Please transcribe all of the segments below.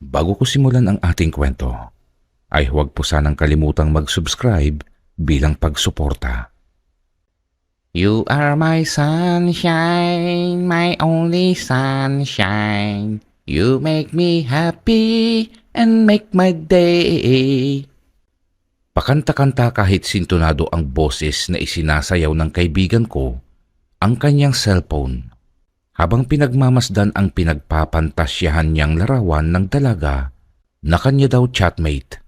Bago ko simulan ang ating kwento, ay huwag po sanang kalimutang mag-subscribe bilang pagsuporta. You are my sunshine, my only sunshine. You make me happy and make my day. Pakanta-kanta kahit sintonado ang boses na isinasayaw ng kaibigan ko ang kanyang cellphone habang pinagmamasdan ang pinagpapantasyahan niyang larawan ng dalaga na kanya daw chatmate.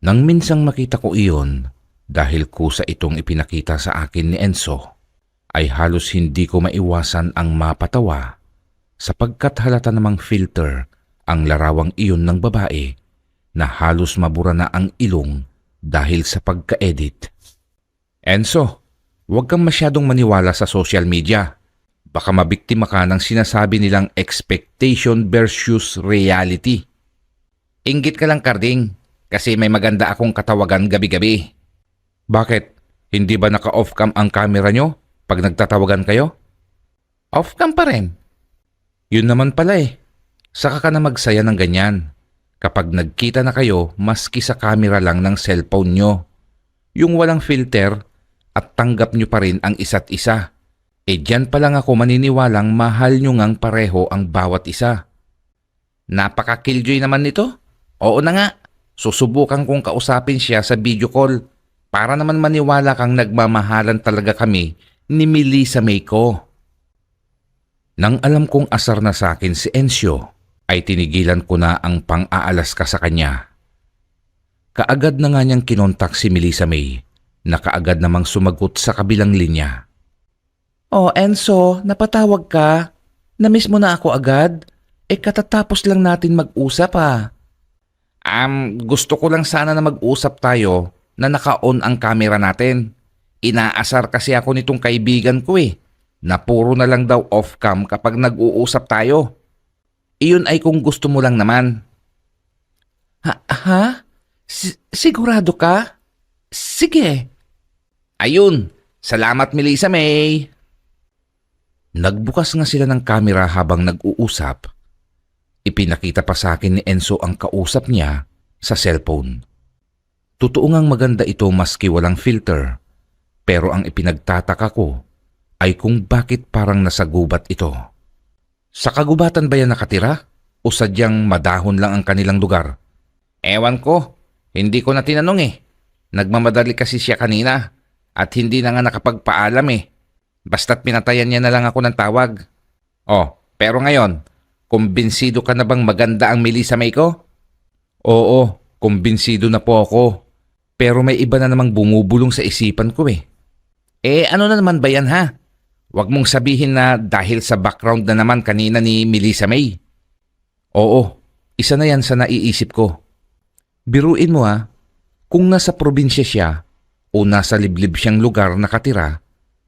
Nang minsang makita ko iyon, dahil kusa itong ipinakita sa akin ni Enzo, ay halos hindi ko maiwasan ang mapatawa sapagkat halata namang filter ang larawang iyon ng babae na halos mabura na ang ilong dahil sa pagka-edit. Enzo, huwag kang masyadong maniwala sa social media. Baka mabiktima ka ng sinasabi nilang expectation versus reality. Inggit ka lang, Karding, kasi may maganda akong katawagan gabi-gabi. Bakit? Hindi ba naka-off-cam ang camera nyo pag nagtatawagan kayo? Off-cam pa rin. Yun naman pala eh. Saka ka na magsaya ng ganyan. Kapag nagkita na kayo, maski sa camera lang ng cellphone nyo. Yung walang filter at tanggap nyo pa rin ang isa't isa. Diyan pa lang ako maniniwalang mahal nyo ngang pareho ang bawat isa. Napaka-killjoy naman nito. Oo na nga, susubukan kong kausapin siya sa video call para naman maniwala kang nagmamahalan talaga kami ni Melissa May ko. Nang alam kong asar na sa akin si Enzo, ay tinigilan ko na ang pang-aalas ka sa kanya. Kaagad na nga niyang kinontak si Melissa May na kaagad namang sumagot sa kabilang linya. Oh, Enzo, napatawag ka? Namiss mo na ako agad? Katatapos lang natin mag-usap ah. Gusto ko lang sana na mag-usap tayo na naka-on ang camera natin. Inaasar kasi ako nitong kaibigan ko na puro na lang daw off-cam kapag nag-uusap tayo. Iyon ay kung gusto mo lang naman. Ha? Sigurado ka? Sige. Ayun, salamat Melissa May. Nagbukas nga sila ng camera habang nag-uusap. Ipinakita pa sa akin ni Enzo ang kausap niya sa cellphone. Totoo ngang maganda ito maski walang filter, pero ang ipinagtataka ko ay kung bakit parang nasa gubat ito. Sa kagubatan ba yan nakatira o sadyang madahon lang ang kanilang lugar? Ewan ko, hindi ko na tinanong Nagmamadali kasi siya kanina at hindi na nga nakapagpaalam Basta't pinatayan niya na lang ako ng tawag. Oh, pero ngayon, kumbinsido ka na bang maganda ang Melissa May ko? Oo, kumbinsido na po ako. Pero may iba na namang bumubulong sa isipan ko ano na naman ba yan ha? Huwag mong sabihin na dahil sa background na naman kanina ni Melissa May. Oo, isa na yan sa naiisip ko. Biruin mo kung nasa probinsya siya o nasa liblib siyang lugar nakatira,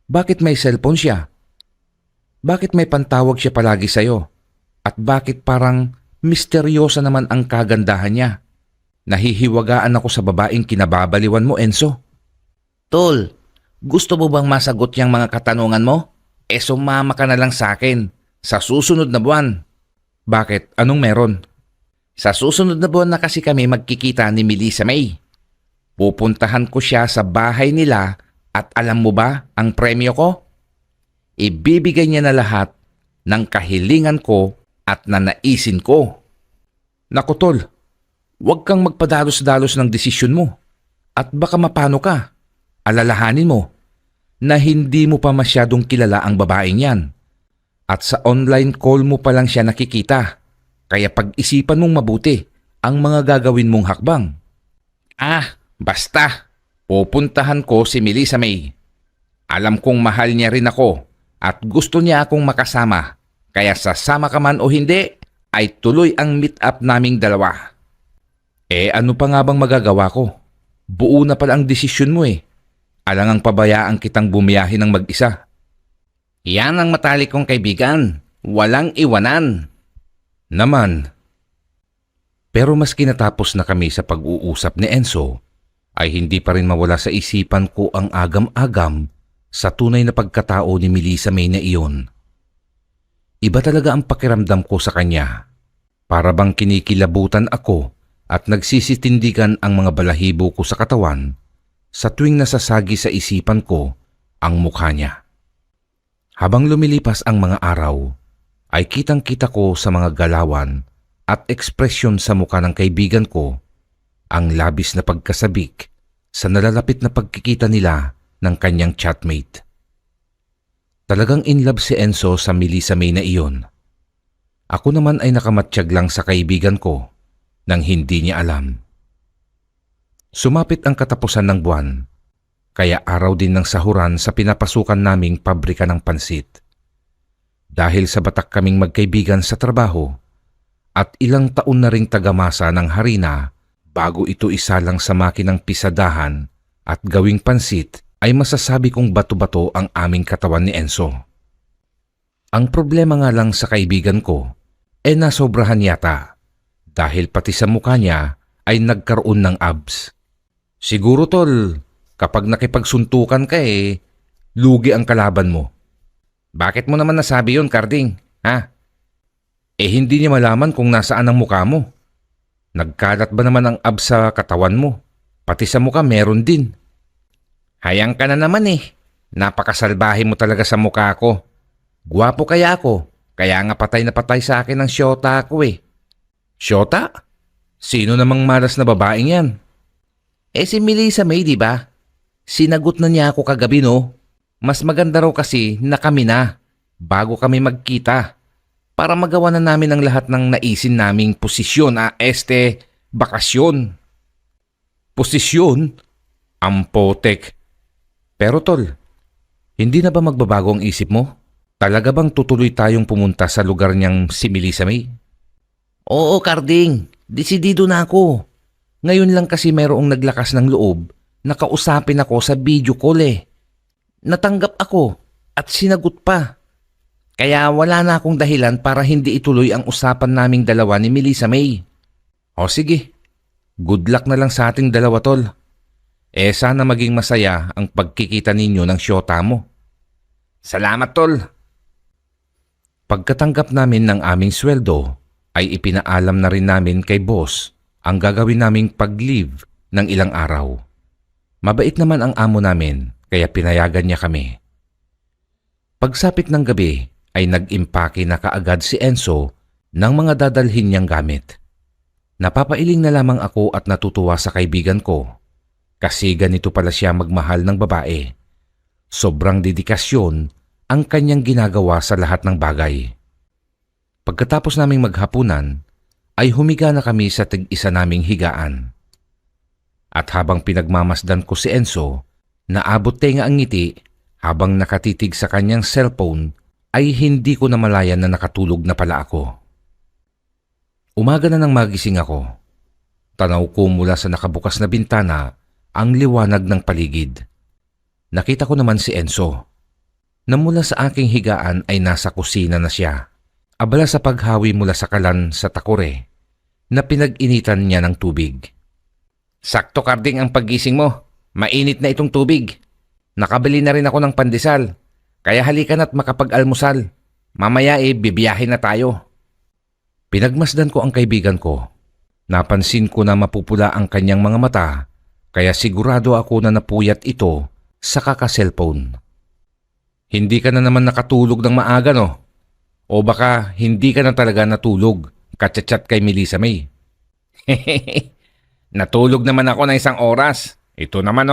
bakit may cellphone siya? Bakit may pantawag siya palagi sa'yo? At bakit parang misteryosa naman ang kagandahan niya? Nahihiwagaan ako sa babaeng kinababaliwan mo, Enzo. Tol, gusto mo bang masagot yung mga katanungan mo? Sumama ka na lang sa akin sa susunod na buwan. Bakit? Anong meron? Sa susunod na buwan na kasi kami magkikita ni Melissa May. Pupuntahan ko siya sa bahay nila. At alam mo ba ang premyo ko? Ibibigay niya na lahat ng kahilingan ko at nanaisin ko. Naku tol, huwag kang magpadalos-dalos ng desisyon mo. At baka mapano ka. Alalahanin mo na hindi mo pa masyadong kilala ang babaeng yan. At sa online call mo pa lang siya nakikita. Kaya pag-isipan mong mabuti ang mga gagawin mong hakbang. Basta. Pupuntahan ko si Melissa May. Alam kong mahal niya rin ako at gusto niya akong makasama. Kaya sasama ka man o hindi, ay tuloy ang meet-up naming dalawa. Ano pa nga bang magagawa ko? Buo na pala ang desisyon mo Alangang pabayaan kitang bumiyahe ng mag-isa. Yan ang matalik kong kaibigan. Walang iwanan. Naman. Pero maski natapos na kami sa pag-uusap ni Enzo, ay hindi pa rin mawala sa isipan ko ang agam-agam sa tunay na pagkatao ni Melissa May na iyon. Iba talaga ang pakiramdam ko sa kanya. Para bang kinikilabutan ako at nagsisitindigan ang mga balahibo ko sa katawan sa tuwing nasasagi sa isipan ko ang mukha niya. Habang lumilipas ang mga araw, ay kitang-kita ko sa mga galawan at ekspresyon sa mukha ng kaibigan ko ang labis na pagkasabik sa nalalapit na pagkikita nila ng kanyang chatmate. Talagang in love si Enzo sa Melissa May na iyon. Ako naman ay nakamatsyag lang sa kaibigan ko nang hindi niya alam. Sumapit ang katapusan ng buwan, kaya araw din ng sahuran sa pinapasukan naming pabrika ng pansit. Dahil sa batak kaming magkaibigan sa trabaho at ilang taon na ring tagamasa ng harina bago ito isalang sa makinang pisadahan at gawing pansit, ay masasabi kong bato-bato ang aming katawan ni Enzo. Ang problema nga lang sa kaibigan ko, nasobrahan yata dahil pati sa mukha niya ay nagkaroon ng abs. Siguro tol, kapag nakipagsuntukan ka lugi ang kalaban mo. Bakit mo naman nasabi yun, Carding? Ha? Hindi niya malaman kung nasaan ang mukha mo. Nagkalat ba naman ang abs sa katawan mo? Pati sa mukha meron din. Hayang ka na naman Napakasalbahe mo talaga sa mukha ko. Gwapo kaya ako. Kaya nga patay na patay sa akin ang syota ko Syota? Sino namang malas na babaeng yan? Si Melissa May, di ba? Sinagot na niya ako kagabi, no? Mas maganda raw kasi na kami na, bago kami magkita. Para magawa na namin ang lahat ng naisin naming posisyon, bakasyon. Posisyon? Ampotek. Pero tol, hindi na ba magbabago ang isip mo? Talaga bang tutuloy tayong pumunta sa lugar niyang si Melissa May? Oo, Carding. Desidido na ako. Ngayon lang kasi mayroong naglakas ng loob na kausapin ako sa video call Natanggap ako at sinagot pa. Kaya wala na akong dahilan para hindi ituloy ang usapan naming dalawa ni Melissa May. O sige, good luck na lang sa ating dalawa tol. Sana maging masaya ang pagkikita ninyo ng syota mo. Salamat tol. Pagkatanggap namin ng aming sweldo, ay ipinaalam na rin namin kay boss ang gagawin naming pag-leave ng ilang araw. Mabait naman ang amo namin kaya pinayagan niya kami. Pagsapit ng gabi ay nag-impake na kaagad si Enzo ng mga dadalhin niyang gamit. Napapailing na lamang ako at natutuwa sa kaibigan ko kasi ganito pala siya magmahal ng babae. Sobrang dedikasyon ang kanyang ginagawa sa lahat ng bagay. Pagkatapos naming maghapunan, ay humiga na kami sa tig-isa naming higaan. At habang pinagmamasdan ko si Enzo, naabot tenga ang ngiti habang nakatitig sa kanyang cellphone, ay hindi ko namalayan na nakatulog na pala ako. Umaga na nang magising ako. Tanaw ko mula sa nakabukas na bintana ang liwanag ng paligid. Nakita ko naman si Enzo, na mula sa aking higaan ay nasa kusina na siya. Abala sa paghawi mula sa kalan sa takore na pinag-initan niya ng tubig. Sakto Carding ang paggising mo. Mainit na itong tubig. Nakabili na rin ako ng pandesal. Kaya halika na't makapag-almusal. Mamaya bibiyahin na tayo. Pinagmasdan ko ang kaibigan ko. Napansin ko na mapupula ang kanyang mga mata kaya sigurado ako na napuyat ito sa kaka-cellphone. Hindi ka na naman nakatulog ng maaga no? O baka hindi ka na talaga natulog, kachat-chat kay Melissa May. Natulog naman ako ng 1 oras. Ito naman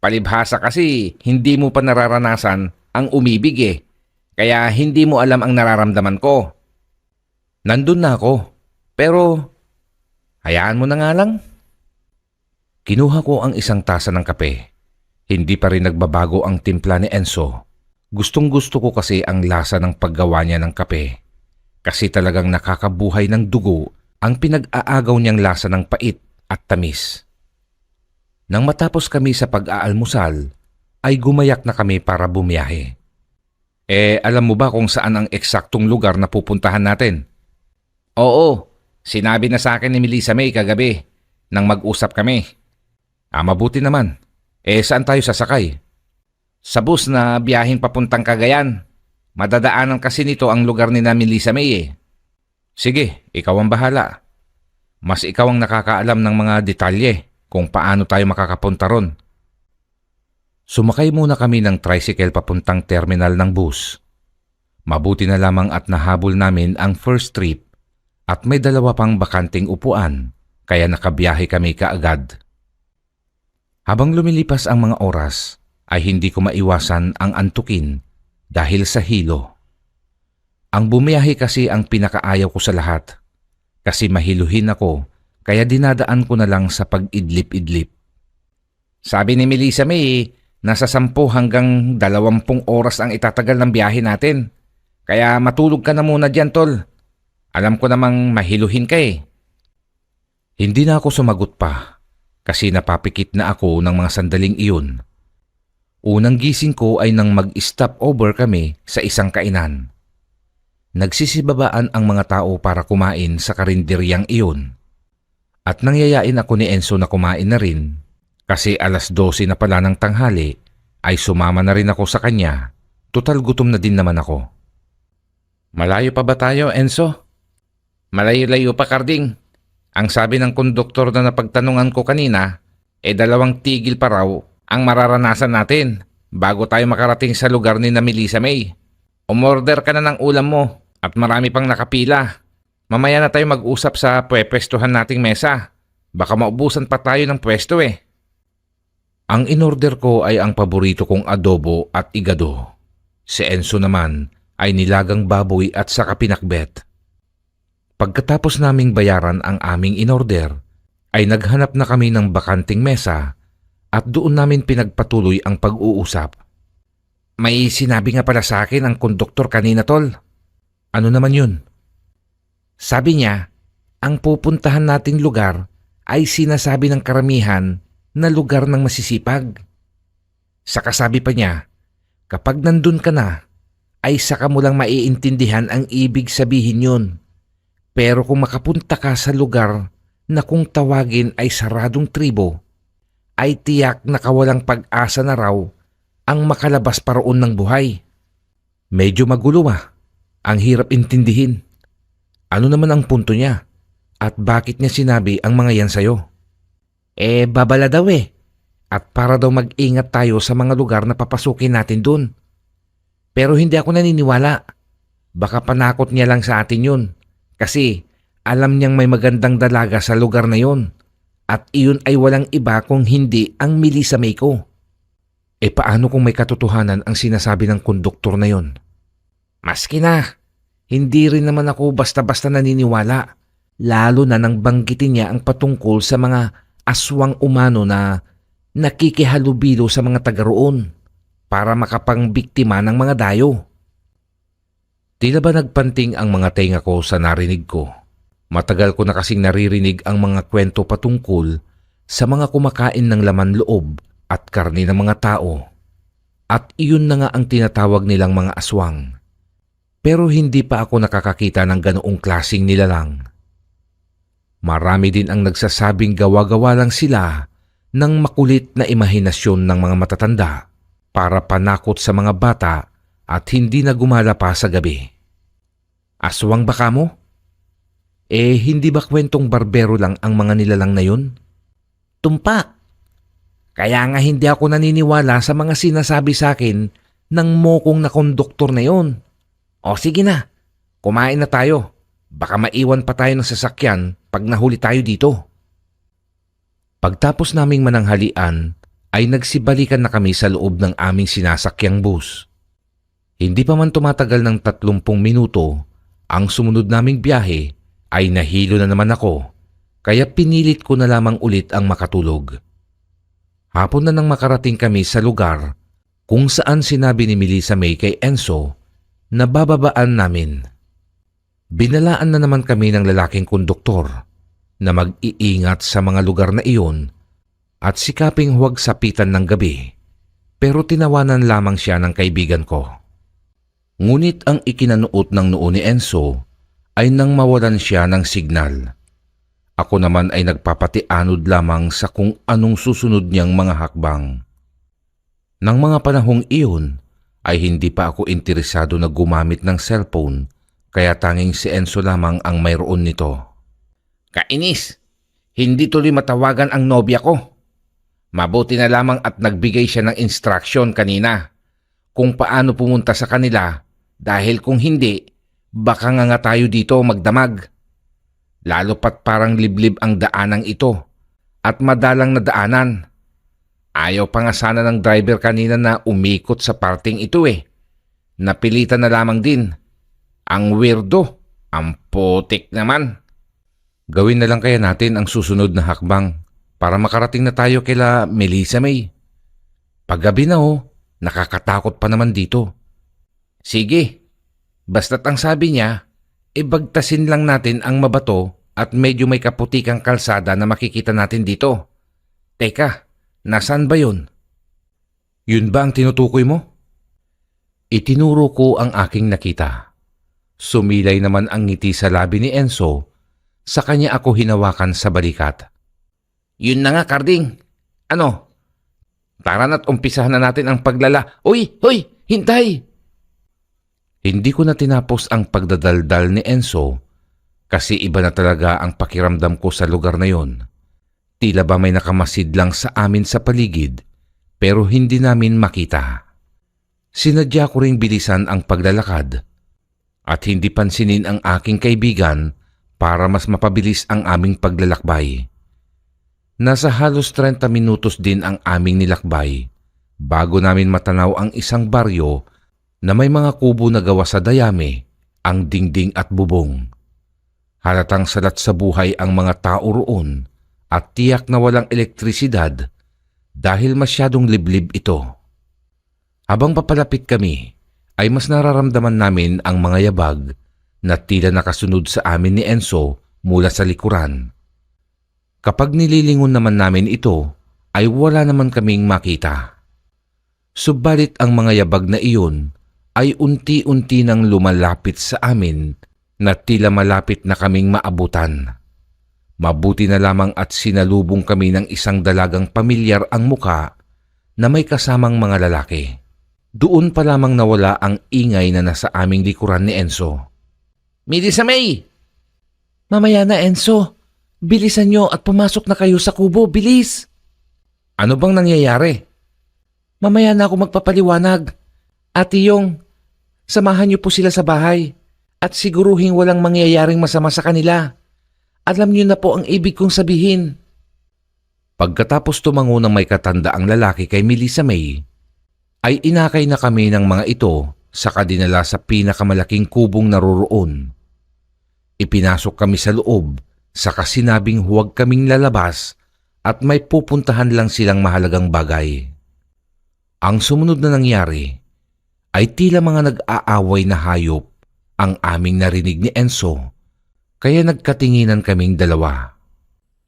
palibhasa kasi hindi mo pa nararanasan ang umibig Kaya hindi mo alam ang nararamdaman ko. Nandun na ako, pero hayaan mo na nga lang. Kinuha ko ang 1 tasa ng kape. Hindi pa rin nagbabago ang timpla ni Enzo. Gustong-gusto ko kasi ang lasa ng paggawa niya ng kape. Kasi talagang nakakabuhay ng dugo ang pinag-aagaw niyang lasa ng pait at tamis. Nang matapos kami sa pag-aalmusal, ay gumayak na kami para bumiyahe. Alam mo ba kung saan ang eksaktong lugar na pupuntahan natin? Oo, sinabi na sa akin ni Melissa May kagabi nang mag-usap kami. Mabuti naman. Saan tayo sasakay? Sa bus na biyaheng papuntang Cagayan. Madadaanan kasi nito ang lugar ni na Melissa May Sige, ikaw ang bahala. Mas ikaw ang nakakaalam ng mga detalye kung paano tayo makakapunta ron. Sumakay muna kami ng tricycle papuntang terminal ng bus. Mabuti na lamang at nahabol namin ang first trip at may 2 pang bakanting upuan kaya nakabiyahe kami kaagad. Habang lumilipas ang mga oras ay hindi ko maiwasan ang antukin dahil sa hilo. Ang bumiyahe kasi ang pinakaayaw ko sa lahat kasi mahiluhin ako kaya dinadaan ko na lang sa pag-idlip-idlip. Sabi ni Melissa May, nasa 10 hanggang 20 oras ang itatagal ng biyahe natin. Kaya matulog ka na muna dyan, tol. Alam ko namang mahiluhin ka eh. Hindi na ako sumagot pa kasi napapikit na ako ng mga sandaling iyon. Unang gising ko ay nang mag-stop over kami sa isang kainan. Nagsisibabaan ang mga tao para kumain sa karinderyang iyon. At nangyayain ako ni Enzo na kumain na rin kasi 12:00 na pala ng tanghali ay sumama na rin ako sa kanya. Total gutom na din naman ako. Malayo pa ba tayo, Enzo? Malayo-layo pa, Karding. Ang sabi ng konduktor na napagtanungan ko kanina, 2 tigil pa raw ang mararanasan natin bago tayo makarating sa lugar ni na Melissa May. Umorder ka na ng ulam mo at marami pang nakapila. Mamaya na tayo mag-usap sa pwestuhan nating mesa. Baka maubusan pa tayo ng pwesto eh. Ang inorder ko ay ang paborito kong adobo at igado. Si Enzo naman ay nilagang baboy at saka pinakbet. Pagkatapos naming bayaran ang aming inorder, ay naghanap na kami ng bakanting mesa at doon namin pinagpatuloy ang pag-uusap. May sinabi nga pala sa akin ang konduktor kanina, tol. Ano naman yun? Sabi niya, ang pupuntahan nating lugar ay sinasabi ng karamihan na lugar ng masisipag. Saka sabi pa niya, kapag nandun ka na, ay saka mo lang maiintindihan ang ibig sabihin yun. Pero kung makapunta ka sa lugar na kung tawagin ay saradong tribo, ay tiyak na kawalang pag-asa na raw ang makalabas pa roon ng buhay. Medyo magulo ang hirap intindihin. Ano naman ang punto niya? At bakit niya sinabi ang mga yan sa'yo? Babala daw eh. At para daw mag-ingat tayo sa mga lugar na papasukin natin dun. Pero hindi ako naniniwala. Baka panakot niya lang sa atin yun. Kasi alam niyang may magandang dalaga sa lugar na yun. At iyon ay walang iba kung hindi ang Melissa May ko. Paano kung may katotohanan ang sinasabi ng konduktor na yun? Maski na. Hindi rin naman ako basta-basta naniniwala. Lalo na nang banggitin niya ang patungkol sa mga aswang umano na nakikihalubilo sa mga taga roon para makapangbiktima ng mga dayo. Tila ba nagpanting ang mga tenga ko sa narinig ko? Matagal ko na kasing naririnig ang mga kwento patungkol sa mga kumakain ng laman loob at karne ng mga tao. At iyon na nga ang tinatawag nilang mga aswang. Pero hindi pa ako nakakakita ng ganoong klaseng nilalang. Marami din ang nagsasabing gawa-gawa lang sila ng makulit na imahinasyon ng mga matatanda para panakot sa mga bata at hindi na gumala pa sa gabi. Aswang ba kamo? Hindi ba kwentong barbero lang ang mga nilalang na yun? Tumpak! Kaya nga hindi ako naniniwala sa mga sinasabi sa akin ng mokong na konduktor na yun. O sige na, kumain na tayo. Baka maiwan pa tayo ng sasakyan pag nahuli tayo dito. Pagtapos naming mananghalian, ay nagsibalikan na kami sa loob ng aming sinasakyang bus. Hindi pa man tumatagal ng 30 minuto, ang sumunod naming biyahe ay nahilo na naman ako, kaya pinilit ko na lamang ulit ang makatulog. Hapon na nang makarating kami sa lugar kung saan sinabi ni Melissa May kay Enzo na bababaan namin. Binalaan na naman kami ng lalaking konduktor na mag-iingat sa mga lugar na iyon at sikaping huwag sapitan ng gabi, pero tinawanan lamang siya ng kaibigan ko. Ngunit ang ikinanuot ng noo ni Enzo ay nang mawalan siya ng signal. Ako naman ay nagpapatianod lamang sa kung anong susunod niyang mga hakbang. Nang mga panahong iyon ay hindi pa ako interesado na gumamit ng cellphone kaya tanging si Enzo lamang ang mayroon nito. Kainis, hindi tuloy matawagan ang nobya ko. Mabuti na lamang at nagbigay siya ng instruction kanina kung paano pumunta sa kanila dahil kung hindi, baka nga tayo dito magdamag. Lalo pat parang liblib ang daanang ito at madalang na daanan. Ayaw pa nga sana ng driver kanina na umikot sa parting ito eh. Napilitan na lamang din. Ang weirdo, ang putik naman. Gawin na lang kaya natin ang susunod na hakbang para makarating na tayo kila Melissa May. Paggabi na nakakatakot pa naman dito. Sige, basta't ang sabi niya, ibagtasin lang natin ang mabato at medyo may kaputikang kalsada na makikita natin dito. Teka, nasaan ba yun? Yun ba ang tinutukoy mo? Itinuro ko ang aking nakita. Sumilay naman ang ngiti sa labi ni Enzo, sa kanya ako hinawakan sa balikat. Yun na nga, Karding. Ano? Tara na't umpisahan na natin ang paglala. Uy! Hoy! Hintay! Hindi ko na tinapos ang pagdadaldal ni Enzo kasi iba na talaga ang pakiramdam ko sa lugar na yon. Tila ba may nakamasid lang sa amin sa paligid pero hindi namin makita. Sinadya ko ring bilisan ang paglalakad at hindi pansinin ang aking kaibigan para mas mapabilis ang aming paglalakbay. Nasa halos 30 minutos din ang aming nilakbay bago namin matanaw ang isang baryo na may mga kubo na gawa sa dayami, ang dingding at bubong. Halatang salat sa buhay ang mga tao roon at tiyak na walang elektrisidad dahil masyadong liblib ito. Habang papalapit kami, ay mas nararamdaman namin ang mga yabag na tila nakasunod sa amin ni Enzo mula sa likuran. Kapag nililingon naman namin ito, ay wala naman kaming makita. Subalit ang mga yabag na iyon ay unti-unti nang lumalapit sa amin na tila malapit na kaming maabutan. Mabuti na lamang at sinalubong kami ng isang dalagang pamilyar ang muka na may kasamang mga lalaki. Doon pa lamang nawala ang ingay na nasa aming likuran ni Enzo. Melissa May! Mamaya na, Enzo. Bilisan nyo at pumasok na kayo sa kubo, bilis! Ano bang nangyayari? Mamaya na ako magpapaliwanag. Ate Yong, samahan niyo po sila sa bahay at siguruhing walang mangyayaring masama sa kanila. Alam niyo na po ang ibig kong sabihin. Pagkatapos tumango ng may katanda ang lalaki kay Melissa May, ay inakay na kami ng mga ito sa dinala sa pinakamalaking kubong naroroon. Ipinasok kami sa loob saka sinabing huwag kaming lalabas at may pupuntahan lang silang mahalagang bagay. Ang sumunod na nangyari ay tila mga nag-aaway na hayop ang aming narinig ni Enzo, kaya nagkatinginan kaming dalawa.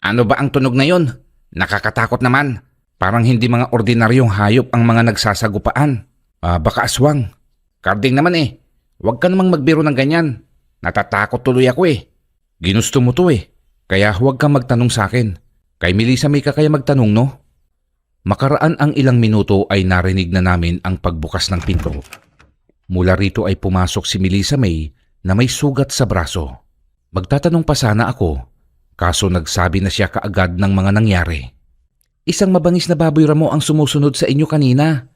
Ano ba ang tunog na yon? Nakakatakot naman. Parang hindi mga ordinaryong hayop ang mga nagsasagupaan. Baka aswang. Karding naman eh. Huwag ka namang magbiro ng ganyan. Natatakot tuloy ako eh. Ginusto mo to eh. Kaya huwag kang magtanong sa akin. Kay Melissa May ka kaya magtanong, no? Makaraan ang ilang minuto ay narinig na namin ang pagbukas ng pinto. Mula rito ay pumasok si Melissa May na may sugat sa braso. Magtatanong pa sana ako, kaso nagsabi na siya kaagad ng mga nangyari. Isang mabangis na baboy ramo ang sumusunod sa inyo kanina.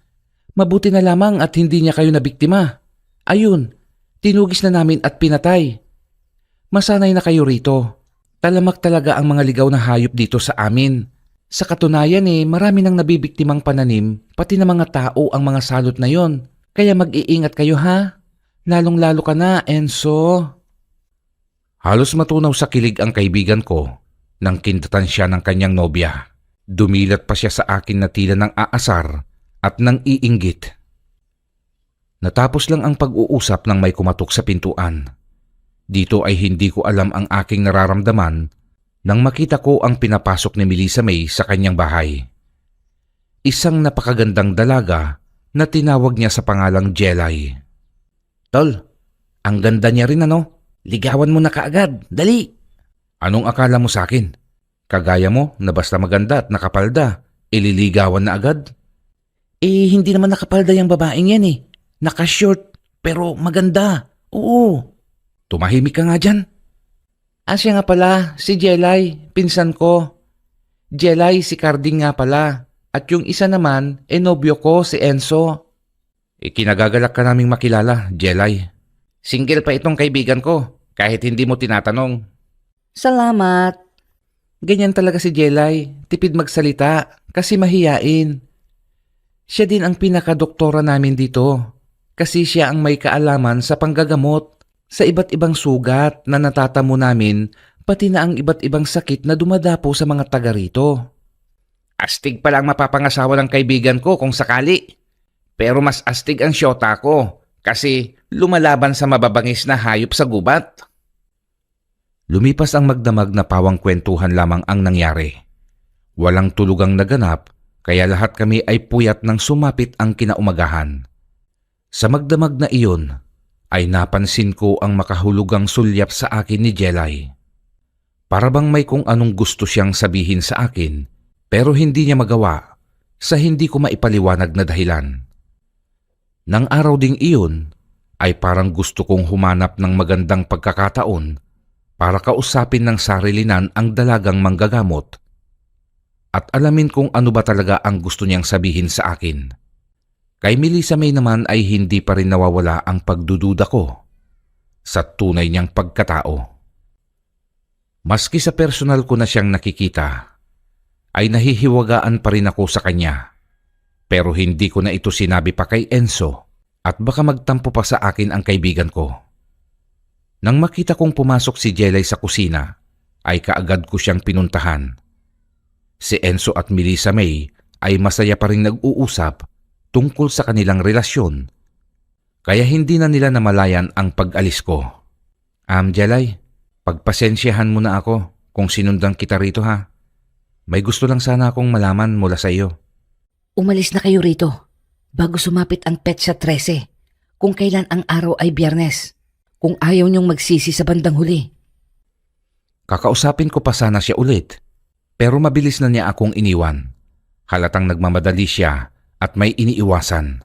Mabuti na lamang at hindi niya kayo nabiktima. Ayun, tinugis na namin at pinatay. Masanay na kayo rito. Talamak talaga ang mga ligaw na hayop dito sa amin. Sa katunayan marami nang nabibiktimang pananim, pati na mga tao ang mga salot na yon. Kaya mag-iingat kayo ha. Lalong-lalo ka na, Enzo. Halos matunaw sa kilig ang kaibigan ko nang kintatan siya ng kanyang nobya. Dumilat pa siya sa akin na tila ng aasar at nang iinggit. Natapos lang ang pag-uusap nang may kumatok sa pintuan. Dito ay hindi ko alam ang aking nararamdaman nang makita ko ang pinapasok ni Melissa May sa kanyang bahay. Isang napakagandang dalaga na tinawag niya sa pangalang Jelay. Tol, ang ganda niya rin ano? Ligawan mo na kaagad, dali! Anong akala mo sa akin? Kagaya mo na basta maganda at nakapalda, ililigawan na agad? Hindi naman nakapalda yung babaeng yan Naka-short, pero maganda. Oo. Tumahimik ka nga dyan. Siya nga pala, si Jelay, pinsan ko. Jelay, si Carding nga pala. At yung isa naman, nobyo ko, si Enzo. Kinagagalak ka naming makilala, Jelay. Single pa itong kaibigan ko, kahit hindi mo tinatanong. Salamat. Ganyan talaga si Jelay, tipid magsalita, kasi mahiyain. Siya din ang pinakadoktora namin dito, kasi siya ang may kaalaman sa panggagamot sa iba't ibang sugat na natatamo namin, pati na ang iba't ibang sakit na dumadapo sa mga taga rito. Astig pala ang mapapangasawa ng kaibigan ko kung sakali. Pero mas astig ang syota ko kasi lumalaban sa mababangis na hayop sa gubat. Lumipas ang magdamag na pawang kwentuhan lamang ang nangyari. Walang tulugang naganap kaya lahat kami ay puyat nang sumapit ang kinaumagahan. Sa magdamag na iyon ay napansin ko ang makahulugang sulyap sa akin ni Jelay. Para bang may kung anong gusto siyang sabihin sa akin pero hindi niya magawa sa hindi ko maipaliwanag na dahilan. Nang araw ding iyon ay parang gusto kong humanap ng magandang pagkakataon para kausapin ng sarilinan ang dalagang manggagamot at alamin kung ano ba talaga ang gusto niyang sabihin sa akin. Kay Melissa May naman ay hindi pa rin nawawala ang pagdududa ko sa tunay niyang pagkatao. Maski sa personal ko na siyang nakikita, ay nahihiwagaan pa rin ako sa kanya. Pero hindi ko na ito sinabi pa kay Enzo at baka magtampo pa sa akin ang kaibigan ko. Nang makita kong pumasok si Jelay sa kusina, ay kaagad ko siyang pinuntahan. Si Enzo at Melissa May ay masaya pa rin nag-uusap tungkol sa kanilang relasyon, kaya hindi na nila namalayan ang pag-alis ko. Jelay, pagpasensyahan mo na ako kung sinundan kita rito ha. May gusto lang sana akong malaman mula sa iyo. Umalis na kayo rito bago sumapit ang petsa 13 kung kailan ang araw ay Biyernes, kung ayaw niyong magsisi sa bandang huli. Kakausapin ko pa sana siya ulit, pero mabilis na niya akong iniwan. Halatang nagmamadali siya at may iniiwasan.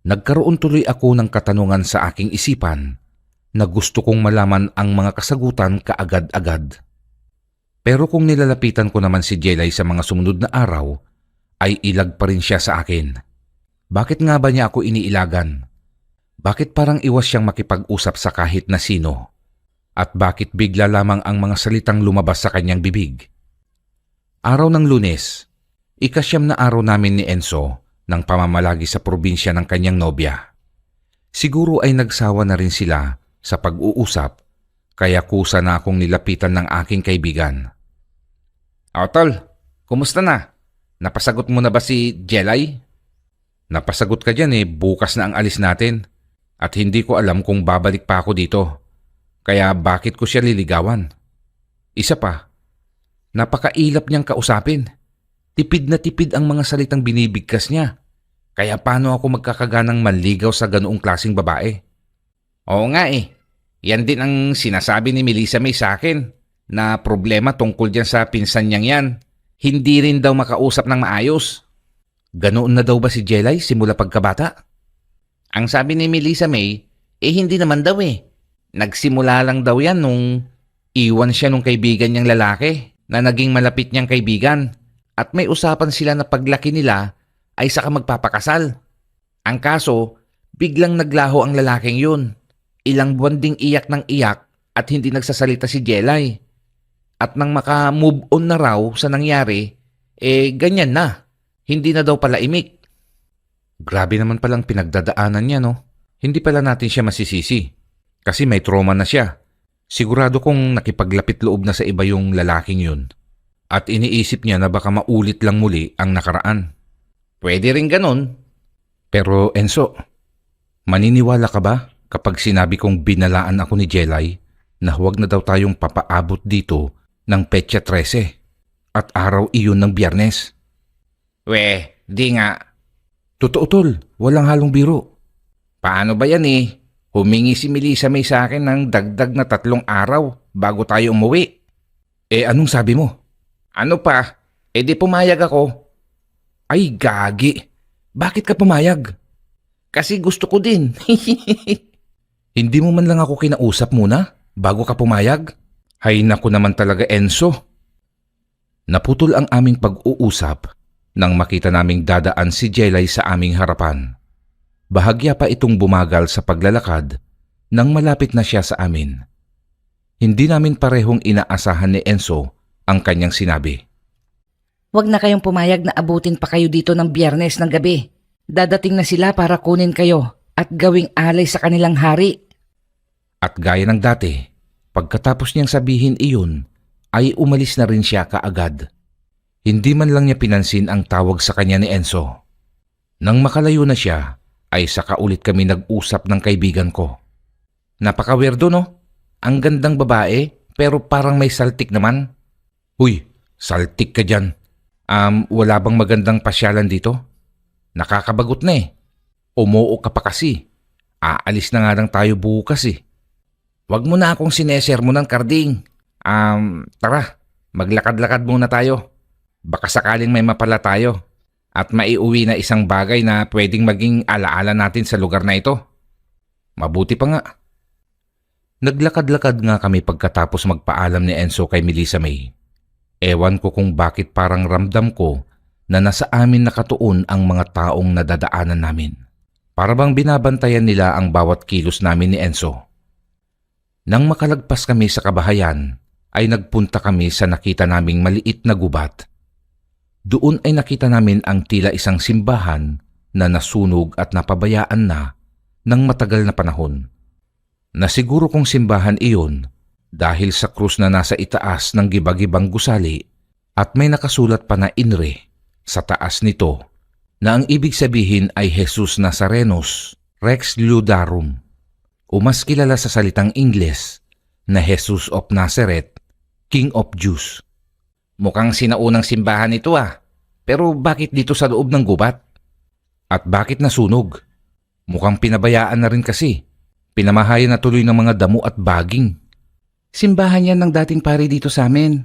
Nagkaroon tuloy ako ng katanungan sa aking isipan na gusto kong malaman ang mga kasagutan kaagad-agad. Pero kung nilalapitan ko naman si Jelay sa mga sumunod na araw, ay ilag pa rin siya sa akin. Bakit nga ba niya ako iniilagan? Bakit parang iwas siyang makipag-usap sa kahit na sino? At bakit bigla lamang ang mga salitang lumabas sa kanyang bibig? Araw ng Lunes, ikasyam na araw namin ni Enzo ng pamamalagi sa probinsya ng kanyang nobya. Siguro ay nagsawa na rin sila sa pag-uusap, kaya kusa na akong nilapitan ng aking kaibigan. Tol, kumusta na? Napasagot mo na ba si Jelay? Napasagot ka dyan bukas na ang alis natin. At hindi ko alam kung babalik pa ako dito. Kaya bakit ko siya liligawan? Isa pa, napakailap niyang kausapin. Tipid na tipid ang mga salitang binibigkas niya. Kaya paano ako magkakaganang manligaw sa ganoong klaseng babae? Oo nga Yan din ang sinasabi ni Melissa May sa akin na problema tungkol dyan sa pinsan niyang yan. Hindi rin daw makausap ng maayos. Ganoon na daw ba si Jelay simula pagkabata? Ang sabi ni Melissa May, hindi naman daw Nagsimula lang daw yan nung iwan siya nung kaibigan niyang lalaki na naging malapit niyang kaibigan at may usapan sila na paglaki nila ay saka magpapakasal. Ang kaso, biglang naglaho ang lalaking yun. Ilang buwan ding iyak ng iyak at hindi nagsasalita si Jelay. At nang maka-move on na raw sa nangyari, ganyan na. Hindi na daw pala imik. Grabe naman palang pinagdadaanan niya, no? Hindi pala natin siya masisisi. Kasi may trauma na siya. Sigurado kong nakipaglapit loob na sa iba yung lalaking yun. At iniisip niya na baka maulit lang muli ang nakaraan. Pwede rin ganun. Pero Enzo, maniniwala ka ba kapag sinabi kong binalaan ako ni Jelay na huwag na daw tayong papaabot dito ng petsa 13 at araw iyon ng Biyernes? Di nga. Totoo tol, walang halong biro. Paano ba yan Humingi si Melissa May sa akin ng dagdag na 3 araw bago tayo umuwi. Anong sabi mo? Ano pa? Di pumayag ako. Ay gagi, bakit ka pumayag? Kasi gusto ko din. Hindi mo man lang ako kinausap muna bago ka pumayag? Hay naku naman talaga, Enzo. Naputol ang aming pag-uusap nang makita naming dadaan si Jelay sa aming harapan. Bahagya pa itong bumagal sa paglalakad nang malapit na siya sa amin. Hindi namin parehong inaasahan ni Enzo ang kanyang sinabi. Huwag na kayong pumayag na abutin pa kayo dito ng Biyernes ng gabi. Dadating na sila para kunin kayo at gawing alay sa kanilang hari. At gaya ng dati, pagkatapos niyang sabihin iyon, ay umalis na rin siya kaagad. Hindi man lang niya pinansin ang tawag sa kanya ni Enzo. Nang makalayo na siya, ay saka ulit kami nag-usap ng kaibigan ko. Napaka-weirdo, no? Ang gandang babae pero parang may saltik naman. Uy, saltik ka dyan. Wala bang magandang pasyalan dito? Nakakabagot na eh. Umuo ka pa kasi. Aalis na nga lang tayo bukas eh. Wag mo na akong sinesermonan, Karding. Tara, maglakad-lakad muna tayo. Baka sakaling may mapala tayo at maiuwi na isang bagay na pwedeng maging alaala natin sa lugar na ito. Mabuti pa nga. Naglakad-lakad nga kami pagkatapos magpaalam ni Enzo kay Melissa May. Ewan ko kung bakit parang ramdam ko na nasa amin nakatuon ang mga taong nadadaanan namin. Para bang binabantayan nila ang bawat kilos namin ni Enzo. Nang makalagpas kami sa kabahayan, ay nagpunta kami sa nakita naming maliit na gubat. Doon ay nakita namin ang tila isang simbahan na nasunog at napabayaan na ng matagal na panahon. Nasiguro kong simbahan iyon dahil sa krus na nasa itaas ng gibagibang gusali at may nakasulat pa na INRE sa taas nito na ang ibig sabihin ay Jesus Nazarenos Rex Ludarum o mas kilala sa salitang Ingles na Jesus of Nazareth, King of Jews. Mukhang sinaunang simbahan ito pero bakit dito sa loob ng gubat? At bakit nasunog? Mukhang pinabayaan na rin kasi. Pinamahayan na tuloy ng mga damo at baging. Simbahan yan ng dating pari dito sa amin.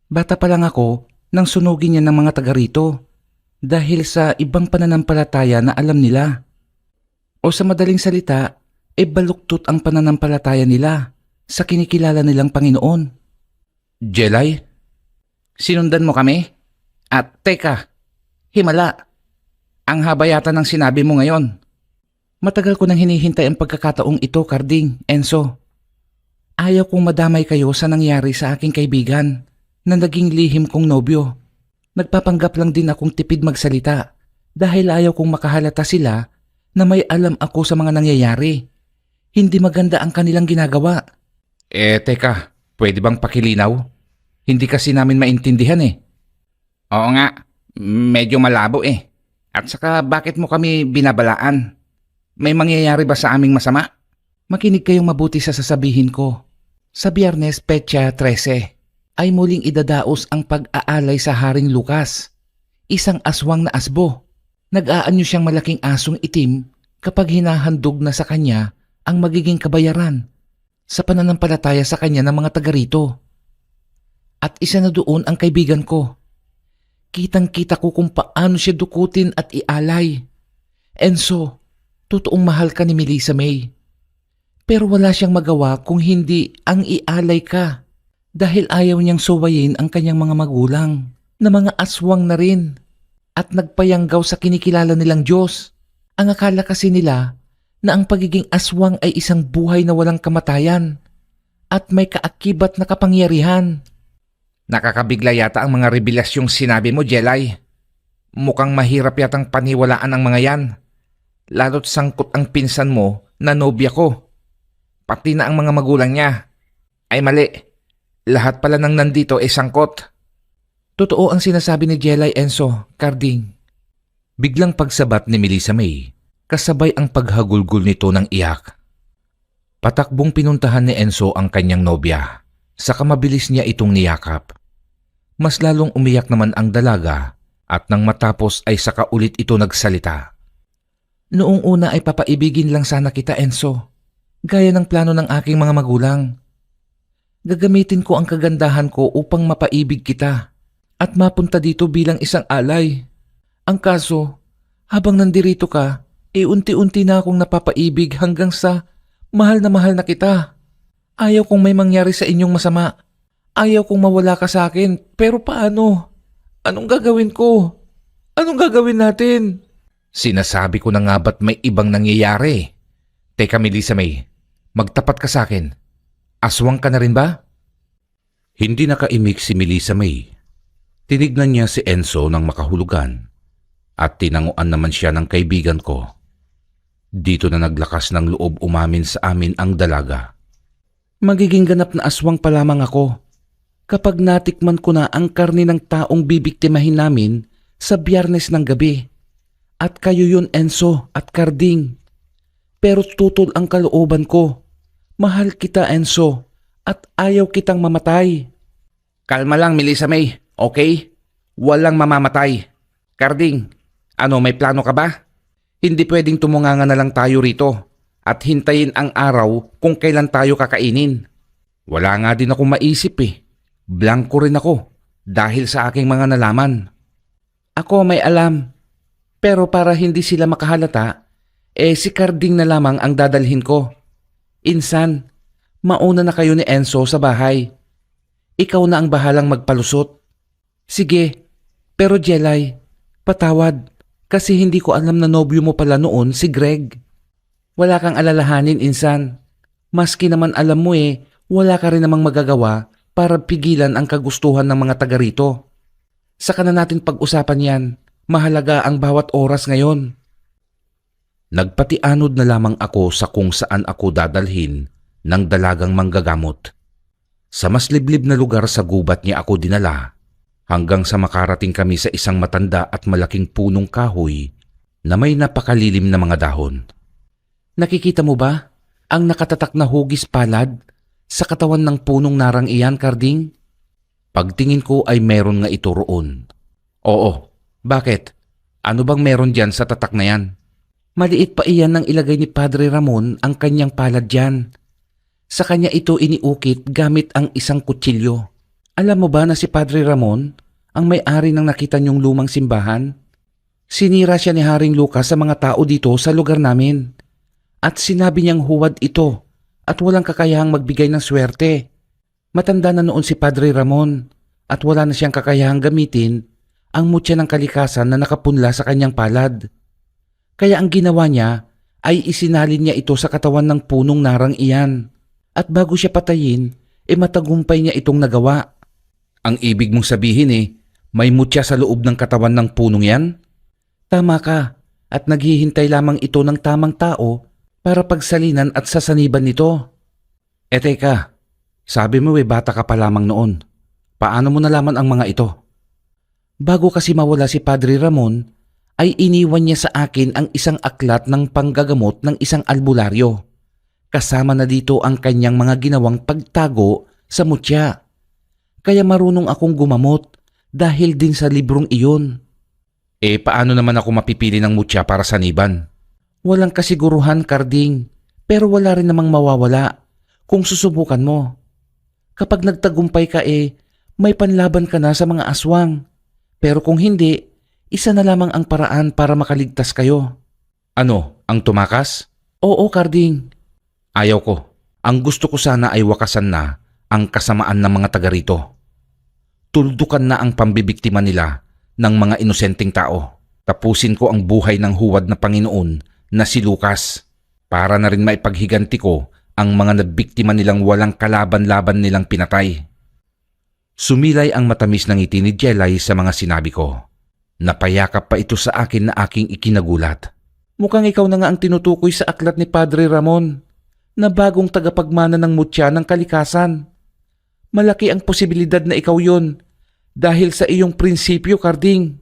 Bata pa lang ako nang sunugin yan ng mga taga rito dahil sa ibang pananampalataya na alam nila. O sa madaling salita, baluktot ang pananampalataya nila sa kinikilala nilang Panginoon. Jelay, sinundan mo kami? At teka, himala, ang haba yata ng sinabi mo ngayon. Matagal ko nang hinihintay ang pagkakataong ito, Karding, Enzo. Ayaw kong madamay kayo sa nangyari sa aking kaibigan na naging lihim kong nobyo. Nagpapanggap lang din akong tipid magsalita dahil ayaw kong makahalata sila na may alam ako sa mga nangyayari. Hindi maganda ang kanilang ginagawa. Teka, pwede bang pakilinaw? Hindi kasi namin maintindihan eh. Oo nga, medyo malabo eh. At saka bakit mo kami binabalaan? May mangyayari ba sa aming masama? Makinig kayong mabuti sa sasabihin ko. Sa Biyernes Petsa 13 ay muling idadaos ang pag-aalay sa Haring Lukas, isang aswang na asbo. Nag-aanyo siyang malaking asong itim kapag hinahandog na sa kanya ang magiging kabayaran sa pananampalataya sa kanya ng mga taga rito. At isa na doon ang kaibigan ko. Kitang-kita ko kung paano siya dukutin at ialay. Enzo, totoong mahal ka ni Melissa May. Pero wala siyang magawa kung hindi ang ialay ka dahil ayaw niyang suwayin ang kanyang mga magulang na mga aswang na rin at nagpayanggaw sa kinikilala nilang Diyos. Ang akala kasi nila na ang pagiging aswang ay isang buhay na walang kamatayan at may kaakibat na kapangyarihan. Nakakabigla yata ang mga revelasyong sinabi mo, Jelay. Mukhang mahirap yatang paniwalaan ang mga yan. Lalo't sangkot ang pinsan mo na nobya ko. Pati na ang mga magulang niya. Ay mali. Lahat pala ng nandito ay sangkot. Totoo ang sinasabi ni Jelay, Enzo, Karding. Biglang pagsabat ni Melissa May, kasabay ang paghagulgol nito ng iyak. Patakbong pinuntahan ni Enzo ang kanyang nobya. Saka mabilis niya itong niyakap. Mas lalong umiyak naman ang dalaga at nang matapos ay saka ulit ito nagsalita. Noong una ay papaibigin lang sana kita, Enzo. Gaya ng plano ng aking mga magulang. Gagamitin ko ang kagandahan ko upang mapaibig kita at mapunta dito bilang isang alay. Ang kaso, habang nandirito ka, unti-unti na akong napapaibig hanggang sa Mahal na kita. Ayaw kong may mangyari sa inyong masama. Ayaw kong mawala ka sa akin. Pero paano? Anong gagawin ko? Anong gagawin natin? Sinasabi ko na nga ba't may ibang nangyayari? Teka Melissa May, magtapat ka sa akin. Aswang ka na rin ba? Hindi nakaimik si Melissa May. Tinignan niya si Enzo ng makahulugan at tinanguan naman siya ng kaibigan ko. Dito na naglakas ng loob umamin sa amin ang dalaga. Magiging ganap na aswang pa lamang ako kapag natikman ko na ang karni ng taong bibiktimahin namin sa Biyernes ng gabi. At kayo yun Enzo at Carding. Pero tutol ang kalooban ko. Mahal kita Enzo at ayaw kitang mamatay. Kalma lang Melissa May, okay? Walang mamamatay. Carding, ano may plano ka ba? Hindi pwedeng tumunganga na lang tayo rito at hintayin ang araw kung kailan tayo kakainin. Wala nga din akong maisip eh. Blanko rin ako dahil sa aking mga nalaman. Ako may alam, pero para hindi sila makahalata, si Carding na lamang ang dadalhin ko. Insan, mauna na kayo ni Enzo sa bahay. Ikaw na ang bahalang magpalusot. Sige, pero Jelay, patawad. Kasi hindi ko alam na nobyo mo pala noon si Greg. Wala kang alalahanin, Insan. Maski naman alam mo wala ka rin namang magagawa para pigilan ang kagustuhan ng mga taga rito. Saka na natin pag-usapan yan. Mahalaga ang bawat oras ngayon. Nagpatianod na lamang ako sa kung saan ako dadalhin ng dalagang manggagamot. Sa mas liblib na lugar sa gubat niya ako dinala. Hanggang sa makarating kami sa isang matanda at malaking punong kahoy na may napakalilim na mga dahon. Nakikita mo ba ang nakatatak na hugis palad sa katawan ng punong narang iyan, Carding? Pagtingin ko ay meron nga ito roon. Oo, bakit? Ano bang meron dyan sa tatak na yan? Maliit pa iyan nang ilagay ni Padre Ramon ang kanyang palad dyan. Sa kanya ito iniukit gamit ang isang kutsilyo. Alam mo ba na si Padre Ramon ang may-ari ng nakita niyong lumang simbahan? Sinira siya ni Haring Lucas sa mga tao dito sa lugar namin. At sinabi niyang huwad ito at walang kakayahang magbigay ng swerte. Matanda na noon si Padre Ramon at wala na siyang kakayahang gamitin ang mutya ng kalikasan na nakapunla sa kanyang palad. Kaya ang ginawa niya ay isinalin niya ito sa katawan ng punong narang iyan. At bago siya patayin, matagumpay niya itong nagawa. Ang ibig mong sabihin may mutya sa loob ng katawan ng punong yan? Tama ka, at naghihintay lamang ito ng tamang tao para pagsalinan at sasaniban nito. Teka, sabi mo bata ka pa lamang noon. Paano mo nalaman ang mga ito? Bago kasi mawala si Padre Ramon, ay iniwan niya sa akin ang isang aklat ng panggagamot ng isang albularyo. Kasama na dito ang kanyang mga ginawang pagtago sa mutya. Kaya marunong akong gumamot dahil din sa librong iyon. Paano naman ako mapipili ng mutya para saniban? Walang kasiguruhan, Carding, pero wala rin namang mawawala kung susubukan mo. Kapag nagtagumpay ka may panlaban ka na sa mga aswang. Pero kung hindi, isa na lamang ang paraan para makaligtas kayo. Ano, ang tumakas? Oo, Carding. Ayaw ko. Ang gusto ko sana ay wakasan na ang kasamaan ng mga taga rito. Tuldukan na ang pambibiktima nila ng mga inosenteng tao. Tapusin ko ang buhay ng huwad na Panginoon na si Lucas para na rin maipaghiganti ko ang mga nabiktima nilang walang kalaban-laban nilang pinatay. Sumilay ang matamis ng ngiti ni Jelay sa mga sinabi ko. Napayakap pa ito sa akin na aking ikinagulat. Mukhang ikaw na nga ang tinutukoy sa aklat ni Padre Ramon na bagong tagapagmana ng mutya ng kalikasan. Malaki ang posibilidad na ikaw yon dahil sa iyong prinsipyo, Carding.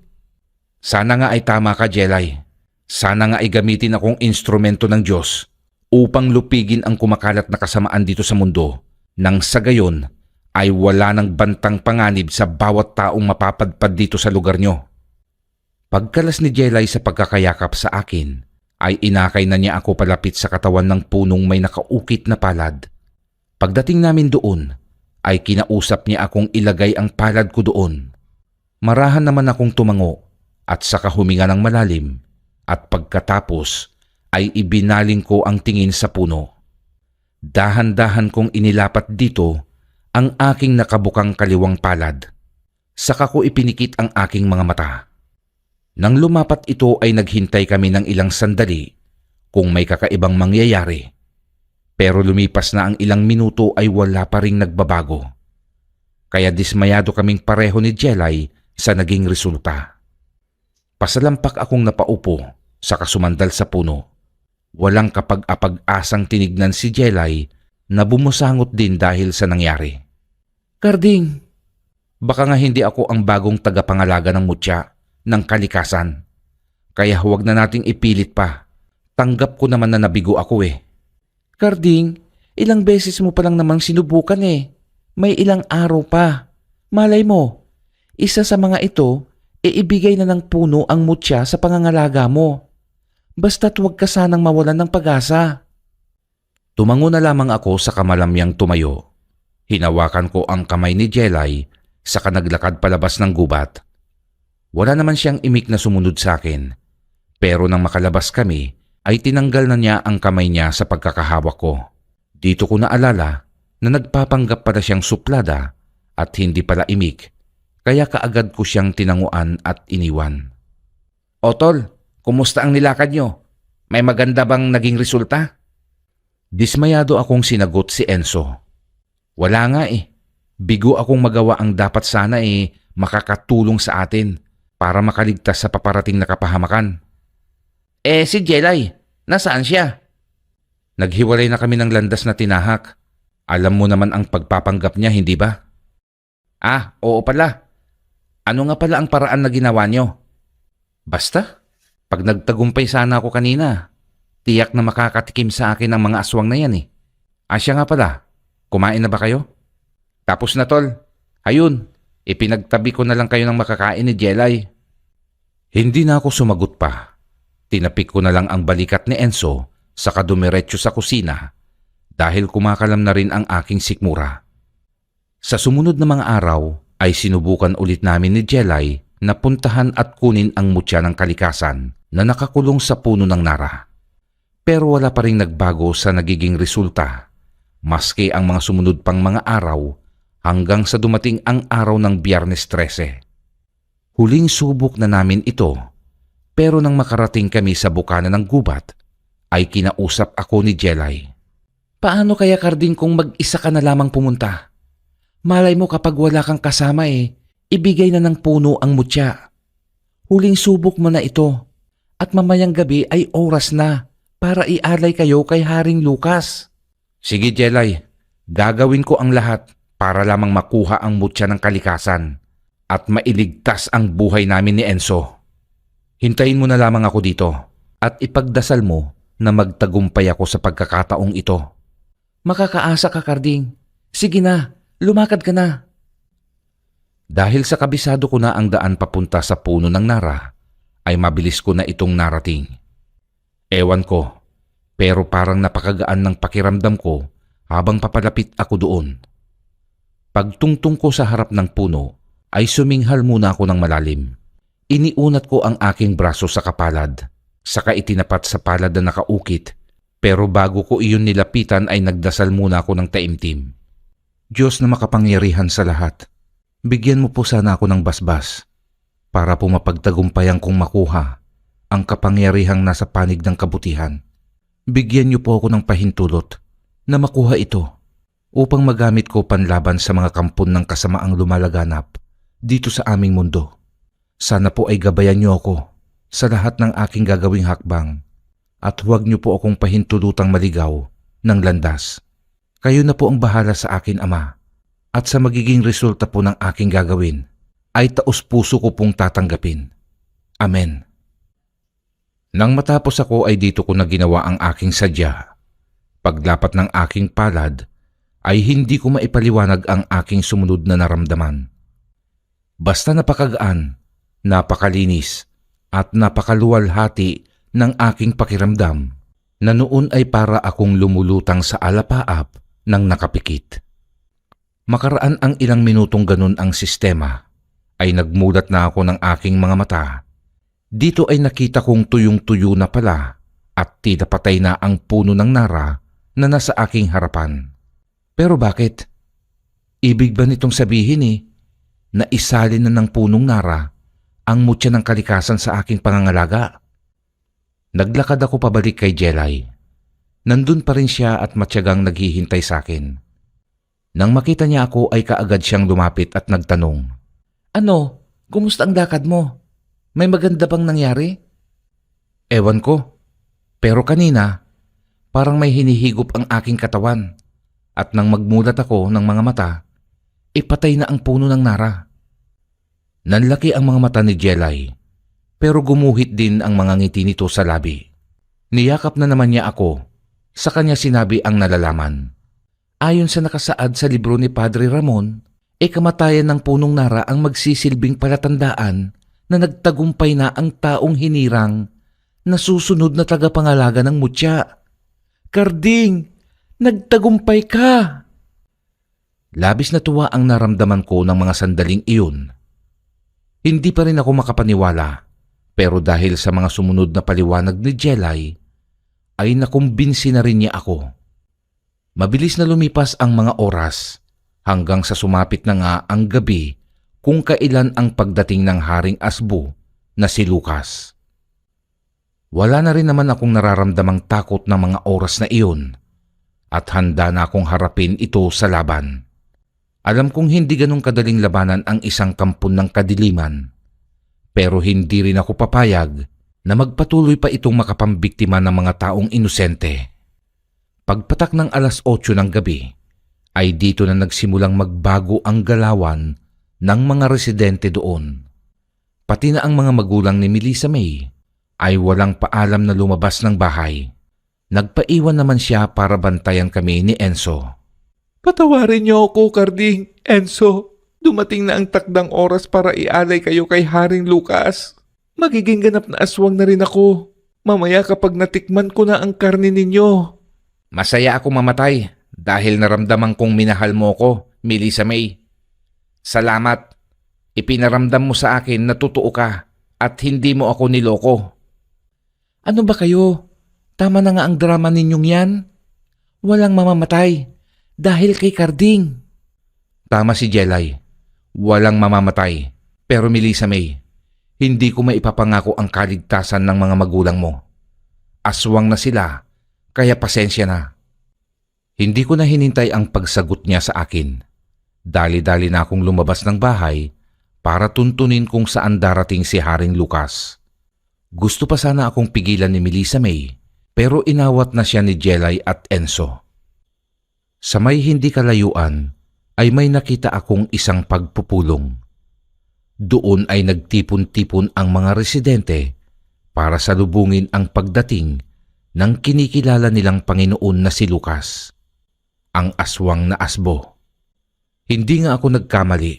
Sana nga ay tama ka, Jelay. Sana nga ay gamitin akong instrumento ng Diyos upang lupigin ang kumakalat na kasamaan dito sa mundo nang sa gayon ay wala ng bantang panganib sa bawat taong mapapadpad dito sa lugar nyo. Pagkalas ni Jelay sa pagkakayakap sa akin, ay inakay na niya ako palapit sa katawan ng punong may nakaukit na palad. Pagdating namin doon, ay kinausap niya akong ilagay ang palad ko doon. Marahan naman akong tumango at saka huminga ng malalim at pagkatapos ay ibinaling ko ang tingin sa puno. Dahan-dahan kong inilapat dito ang aking nakabukang kaliwang palad. Saka ko ipinikit ang aking mga mata. Nang lumapat ito ay naghintay kami ng ilang sandali kung may kakaibang mangyayari. Pero lumipas na ang ilang minuto ay wala pa ring nagbabago. Kaya dismayado kaming pareho ni Jelay sa naging resulta. Pasalampak akong napaupo sa kasumandal sa puno. Walang kapag-apag-asang tinignan si Jelay na bumusangot din dahil sa nangyari. Karding, baka nga hindi ako ang bagong tagapangalaga ng mutya ng kalikasan. Kaya huwag na nating ipilit pa. Tanggap ko naman na nabigo ako eh. Karding, ilang beses mo palang namang sinubukan eh. May ilang araw pa. Malay mo, isa sa mga ito, iibigay na ng puno ang mutya sa pangangalaga mo. Basta't huwag ka sanang mawalan ng pag-asa. Tumango na lamang ako sa kamalamyang tumayo. Hinawakan ko ang kamay ni Jelay saka naglakad palabas ng gubat. Wala naman siyang imik na sumunod sa akin. Pero nang makalabas kami, ay tinanggal na niya ang kamay niya sa pagkakahawak ko. Dito ko naalala na nagpapanggap pala siyang suplada at hindi pala imik, kaya kaagad ko siyang tinanguan at iniwan. O tol, kumusta ang nilakad nyo? May maganda bang naging resulta? Dismayado akong sinagot si Enzo. Wala nga eh. Bigo akong magawa ang dapat sana makakatulong sa atin para makaligtas sa paparating na kapahamakan. Si Jelay, nasaan siya? Naghiwalay na kami ng landas na tinahak. Alam mo naman ang pagpapanggap niya, hindi ba? Oo pala. Ano nga pala ang paraan na ginawa niyo? Basta, pag nagtagumpay sana ako kanina, tiyak na makakatikim sa akin ang mga aswang na yan eh. Siya nga pala, kumain na ba kayo? Tapos na tol. Ayun, ipinagtabi ko na lang kayo ng makakain ni Jelay. Hindi na ako sumagot pa. Tinapik ko na lang ang balikat ni Enzo saka dumiretso sa kusina dahil kumakalam na rin ang aking sikmura. Sa sumunod na mga araw ay sinubukan ulit namin ni Jelay na puntahan at kunin ang mutya ng kalikasan na nakakulong sa puno ng nara. Pero wala pa rin nagbago sa nagiging resulta maski ang mga sumunod pang mga araw hanggang sa dumating ang araw ng Biyernes 13. Huling subok na namin ito. Pero nang makarating kami sa bukana ng gubat, ay kinausap ako ni Jelay. Paano kaya Karding kung mag-isa ka na lamang pumunta? Malay mo kapag wala kang kasama ibigay na ng puno ang mutya. Huling subok mo na ito at mamayang gabi ay oras na para ialay kayo kay Haring Lucas. Sige Jelay, gagawin ko ang lahat para lamang makuha ang mutya ng kalikasan at mailigtas ang buhay namin ni Enzo. Hintayin mo na lamang ako dito at ipagdasal mo na magtagumpay ako sa pagkakataong ito. Makakaasa ka, Karding. Sige na, lumakad ka na. Dahil sa kabisado ko na ang daan papunta sa puno ng nara, ay mabilis ko na itong narating. Ewan ko, pero parang napakagaan ng pakiramdam ko habang papalapit ako doon. Pagtungtong ko sa harap ng puno, ay suminghal muna ako ng malalim. Iniunat ko ang aking braso sa kapalad, saka itinapat sa palad na nakaukit, pero bago ko iyon nilapitan ay nagdasal muna ako ng taimtim. Diyos na makapangyarihan sa lahat, bigyan mo po sana ako ng basbas para po mapagtagumpayan kong makuha ang kapangyarihang nasa panig ng kabutihan. Bigyan niyo po ako ng pahintulot na makuha ito upang magamit ko panlaban sa mga kampon ng kasamaang lumalaganap dito sa aming mundo. Sana po ay gabayan niyo ako sa lahat ng aking gagawing hakbang at huwag niyo po akong pahintulutang maligaw ng landas. Kayo na po ang bahala sa akin, Ama, at sa magiging resulta po ng aking gagawin ay taos puso ko pong tatanggapin. Amen. Nang matapos ako ay dito ko na ginawa ang aking sadya. Paglapat ng aking palad ay hindi ko maipaliwanag ang aking sumunod na naramdaman. Basta napakagaan, napakalinis at napakaluwalhati ng aking pakiramdam na noon ay para akong lumulutang sa alapaap ng nakapikit. Makaraan ang ilang minutong ganun ang sistema ay nagmulat na ako ng aking mga mata. Dito ay nakita kong tuyong-tuyo na pala at tila patay na ang puno ng nara na nasa aking harapan. Pero bakit? Ibig ba nitong sabihin na isalin na ng punong nara ang mutya ng kalikasan sa aking pangangalaga? Naglakad ako pabalik kay Jelay. Nandun pa rin siya at matyagang naghihintay sa akin. Nang makita niya ako ay kaagad siyang lumapit at nagtanong, "Ano? Kumusta ang lakad mo? May maganda bang nangyari?" Ewan ko. Pero kanina, parang may hinihigop ang aking katawan at nang magmulat ako ng mga mata, ipatay na ang puno ng nara. Nanlaki ang mga mata ni Jelay, pero gumuhit din ang mga ngiti nito sa labi. Niyakap na naman niya ako. Sa kanya sinabi ang nalalaman. Ayon sa nakasaad sa libro ni Padre Ramon, kamatayan ng punong nara ang magsisilbing palatandaan na nagtagumpay na ang taong hinirang na susunod na tagapangalaga ng mutya. Karding, nagtagumpay ka! Labis na tuwa ang naramdaman ko ng mga sandaling iyon. Hindi pa rin ako makapaniwala, pero dahil sa mga sumunod na paliwanag ni Jelay, ay nakumbinsi na rin niya ako. Mabilis na lumipas ang mga oras hanggang sa sumapit na nga ang gabi kung kailan ang pagdating ng Haring Asbo na si Lucas. Wala na rin naman akong nararamdamang takot ng mga oras na iyon at handa na akong harapin ito sa laban. Alam kong hindi ganong kadaling labanan ang isang kampon ng kadiliman, pero hindi rin ako papayag na magpatuloy pa itong makapambiktima ng mga taong inosente. Pagpatak ng alas 8 ng gabi, ay dito na nagsimulang magbago ang galawan ng mga residente doon. Pati na ang mga magulang ni Melissa May ay walang paalam na lumabas ng bahay. Nagpaiwan naman siya para bantayan kami ni Enzo. Patawarin niyo ako, Karding. Enzo, dumating na ang takdang oras para ialay kayo kay Haring Lucas. Magiging ganap na aswang na rin ako. Mamaya kapag natikman ko na ang karne ninyo. Masaya akong mamatay dahil naramdaman kong minahal mo ko, Melissa May. Salamat. Ipinaramdam mo sa akin na totoo ka at hindi mo ako niloko. Ano ba kayo? Tama na nga ang drama ninyong yan. Walang mamamatay dahil kay Karding. Tama si Jelay. Walang mamamatay. Pero Melissa May, hindi ko maipapangako ang kaligtasan ng mga magulang mo. Aswang na sila, kaya pasensya na. Hindi ko na hinintay ang pagsagot niya sa akin. Dali-dali na akong lumabas ng bahay para tuntunin kung saan darating si Haring Lucas. Gusto pa sana akong pigilan ni Melissa May, pero inawat na siya ni Jelay at Enzo. Sa may hindi kalayuan ay may nakita akong isang pagpupulong. Doon ay nagtipon-tipon ang mga residente para salubungin ang pagdating ng kinikilala nilang Panginoon na si Lucas, ang aswang na asbo. Hindi nga ako nagkamali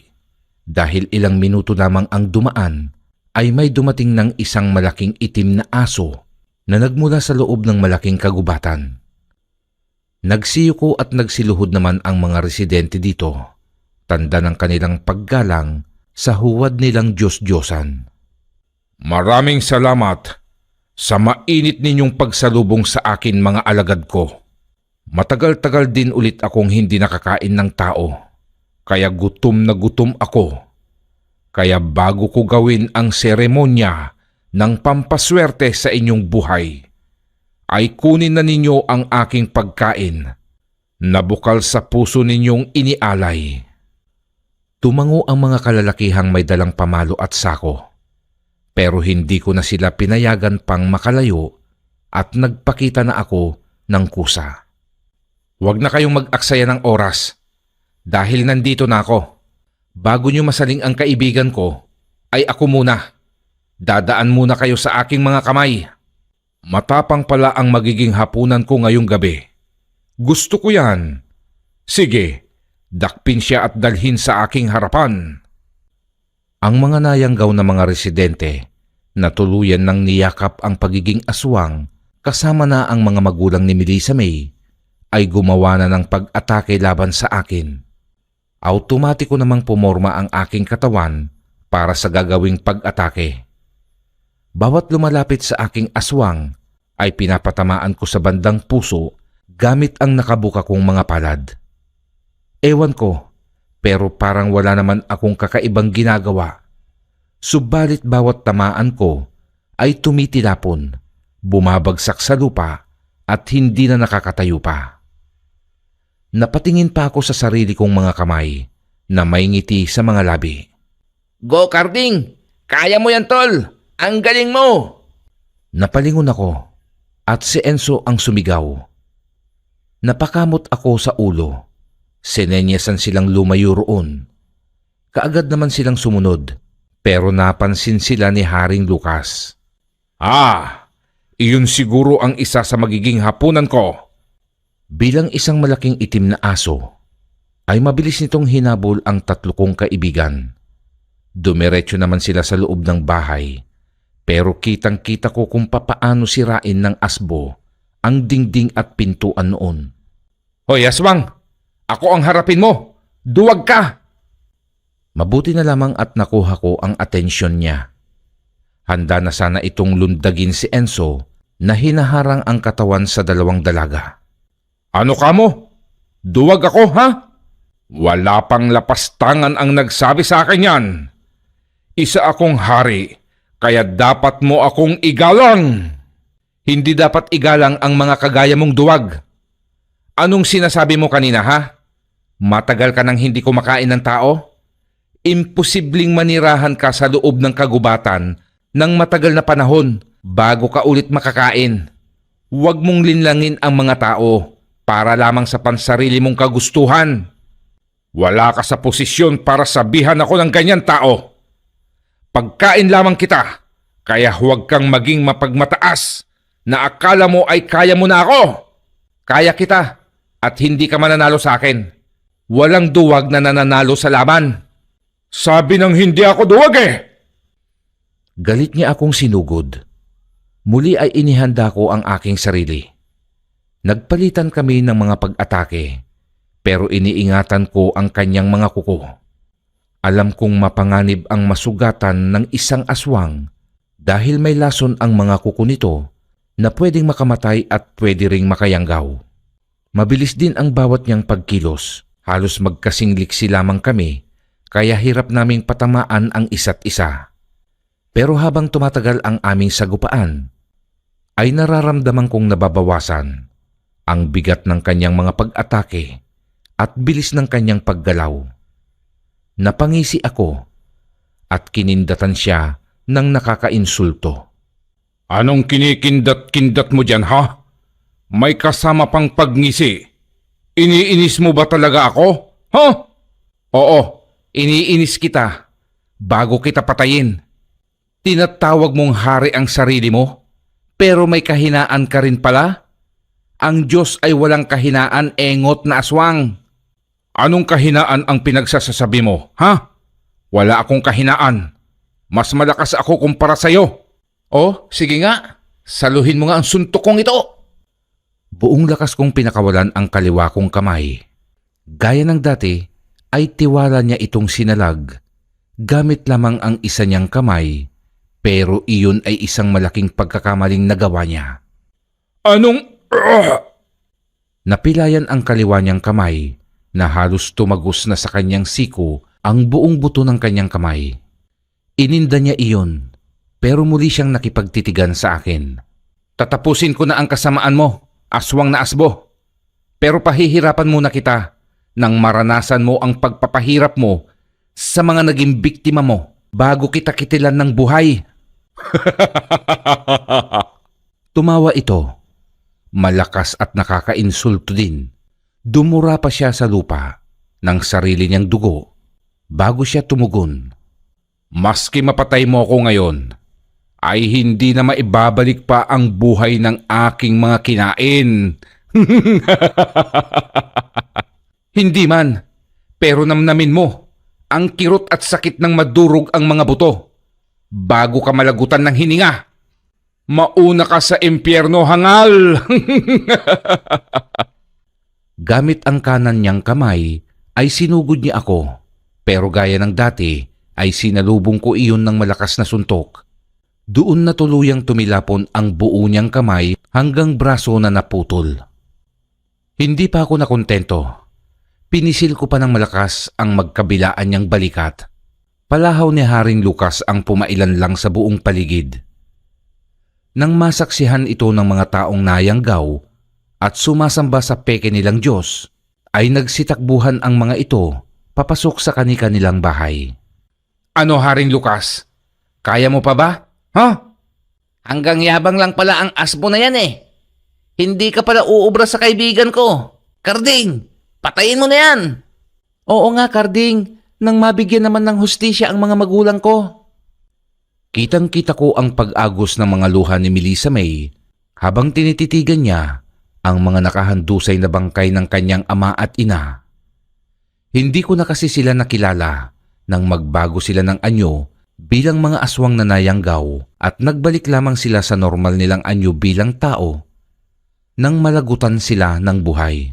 dahil ilang minuto lamang ang dumaan ay may dumating ng isang malaking itim na aso na nagmula sa loob ng malaking kagubatan. Nagsiyuko at nagsiluhod naman ang mga residente dito, tanda ng kanilang paggalang sa huwad nilang Diyos-Diyosan. Maraming salamat sa mainit ninyong pagsalubong sa akin, mga alagad ko. Matagal-tagal din ulit akong hindi nakakain ng tao, kaya gutom na gutom ako. Kaya bago ko gawin ang seremonya ng pampaswerte sa inyong buhay, ay kunin na ninyo ang aking pagkain na bukal sa puso ninyong inialay. Tumango ang mga kalalakihang may dalang pamalo at sako. Pero hindi ko na sila pinayagan pang makalayo at nagpakita na ako ng kusa. Huwag na kayong mag-aksaya ng oras dahil nandito na ako. Bago nyo masaling ang kaibigan ko, ay ako muna. Dadaan muna kayo sa aking mga kamay. Matapang pala ang magiging hapunan ko ngayong gabi. Gusto ko yan. Sige, dakpin siya at dalhin sa aking harapan. Ang mga nayanggaw na mga residente na tuluyan ng niyakap ang pagiging aswang kasama na ang mga magulang ni Melissa May ay gumawa na ng pag-atake laban sa akin. Automatiko namang pumorma ang aking katawan para sa gagawing pag-atake. Bawat lumalapit sa aking aswang ay pinapatamaan ko sa bandang puso gamit ang nakabuka kong mga palad. Ewan ko, pero parang wala naman akong kakaibang ginagawa. Subalit bawat tamaan ko ay tumitilapon, bumabagsak sa lupa at hindi na nakakatayo pa. Napatingin pa ako sa sarili kong mga kamay na may ngiti sa mga labi. Go, Carding! Kaya mo yan, tol! Ang galing mo! Napalingon ako at si Enzo ang sumigaw. Napakamot ako sa ulo. Sinenyasan silang lumayo roon. Kaagad naman silang sumunod, pero napansin sila ni Haring Lucas. Iyon siguro ang isa sa magiging hapunan ko. Bilang isang malaking itim na aso, ay mabilis nitong hinabol ang tatlo kong kaibigan. Dumiretso naman sila sa loob ng bahay, pero kitang-kita ko kung papaano sirain ng asbo ang dingding at pintuan noon. Hoy, aswang! Ako ang harapin mo! Duwag ka! Mabuti na lamang at nakuha ko ang atensyon niya. Handa na sana itong lundagin si Enzo na hinaharang ang katawan sa dalawang dalaga. Ano ka mo? Duwag ako, ha? Wala pang lapastangan ang nagsabi sa akin yan. Isa akong hari, kaya dapat mo akong igalang. Hindi dapat igalang ang mga kagaya mong duwag. Anong sinasabi mo kanina, ha? Matagal ka nang hindi kumakain ng tao? Imposibleng manirahan ka sa loob ng kagubatan ng matagal na panahon bago ka ulit makakain. Huwag mong linlangin ang mga tao para lamang sa pansarili mong kagustuhan. Wala ka sa posisyon para sabihan ako ng ganyan tao. Pagkain lamang kita, kaya huwag kang maging mapagmataas na akala mo ay kaya mo na ako. Kaya kita at hindi ka mananalo sa akin. Walang duwag na nananalo sa laban. Sabi ng hindi ako duwag eh! Galit niya akong sinugod. Muli ay inihanda ko ang aking sarili. Nagpalitan kami ng mga pag-atake, pero iniingatan ko ang kanyang mga kuko. Alam kong mapanganib ang masugatan ng isang aswang dahil may lason ang mga kuko nito na pwedeng makamatay at pwede ring makayanggaw. Mabilis din ang bawat niyang pagkilos. Halos magkasing liksi lamang kami, kaya hirap naming patamaan ang isa't isa. Pero habang tumatagal ang aming sagupaan, ay nararamdaman kong nababawasan ang bigat ng kanyang mga pag-atake at bilis ng kanyang paggalaw. Napangisi ako at kinindatan siya ng nakakainsulto. Anong kinikindat-kindat mo dyan, ha? May kasama pang pagngisi. Iniinis mo ba talaga ako? Ha? Oo, iniinis kita bago kita patayin. Tinatawag mong hari ang sarili mo, pero may kahinaan ka rin pala? Ang Diyos ay walang kahinaan, engot na aswang. Anong kahinaan ang pinagsasasabi mo, ha? Wala akong kahinaan. Mas malakas ako kumpara sa'yo. Oh, sige nga. Saluhin mo nga ang suntok kong ito. Buong lakas kong pinakawalan ang kaliwa kong kamay. Gaya ng dati, ay tiwala niya itong sinalag. Gamit lamang ang isa niyang kamay, pero iyon ay isang malaking pagkakamaling nagawa niya. Anong... Napilayan ang kaliwa niyang kamay na halos tumagos na sa kanyang siko ang buong buto ng kanyang kamay. Ininda niya iyon, pero muli siyang nakipagtitigan sa akin. Tatapusin ko na ang kasamaan mo, aswang na asbo. Pero pahihirapan muna kita nang maranasan mo ang pagpapahirap mo sa mga naging biktima mo bago kita kitilan ng buhay. Tumawa ito. Malakas at nakakainsulto din. Dumura pa siya sa lupa ng sarili niyang dugo bago siya tumugon. Maski mapatay mo ako ngayon, ay hindi na maibabalik pa ang buhay ng aking mga kinain. Hindi man, pero namnamin mo ang kirot at sakit ng madurog ang mga buto bago ka malagutan ng hininga. Mauna ka sa impyerno, hangal! Gamit ang kanan niyang kamay ay sinugod niya ako, pero gaya ng dati ay sinalubong ko iyon ng malakas na suntok. Doon na tuluyang tumilapon ang buo niyang kamay hanggang braso na naputol. Hindi pa ako nakontento. Pinisil ko pa ng malakas ang magkabilaan niyang balikat. Palahaw ni Haring Lucas ang pumailan lang sa buong paligid. Nang masaksihan ito ng mga taong nayanggaw at sumasamba sa peke nilang Diyos, ay nagsitakbuhan ang mga ito papasok sa kani-kanilang bahay. Ano, Haring Lucas? Kaya mo pa ba? Ha? Hanggang yabang lang pala ang asbo na yan eh. Hindi ka pala uubra sa kaibigan ko. Karding, patayin mo na yan. Oo nga, Karding. Nang mabigyan naman ng hustisya ang mga magulang ko. Kitang-kita ko ang pag-agos ng mga luha ni Melissa May habang tinititigan niya ang mga nakahandusay na bangkay ng kanyang ama at ina. Hindi ko na kasi sila nakilala nang magbago sila ng anyo bilang mga aswang na nayanggaw at nagbalik lamang sila sa normal nilang anyo bilang tao nang malagutan sila ng buhay.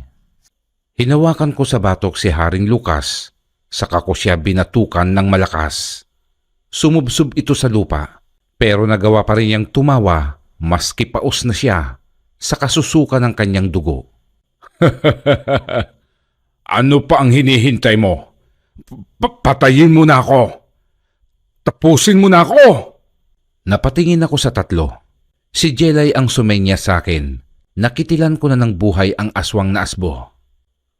Hinawakan ko sa batok si Haring Lucas, saka ko siya binatukan ng malakas. Sumubsob ito sa lupa, pero nagawa pa rin niyang tumawa maski paus na siya sa kasusuka ng kanyang dugo. Ano pa ang hinihintay mo? Patayin mo na ako! Tapusin mo na ako! Napatingin ako sa tatlo. Si Jelay ang sumenya sa akin. Nakitilan ko na ng buhay ang aswang na asbo.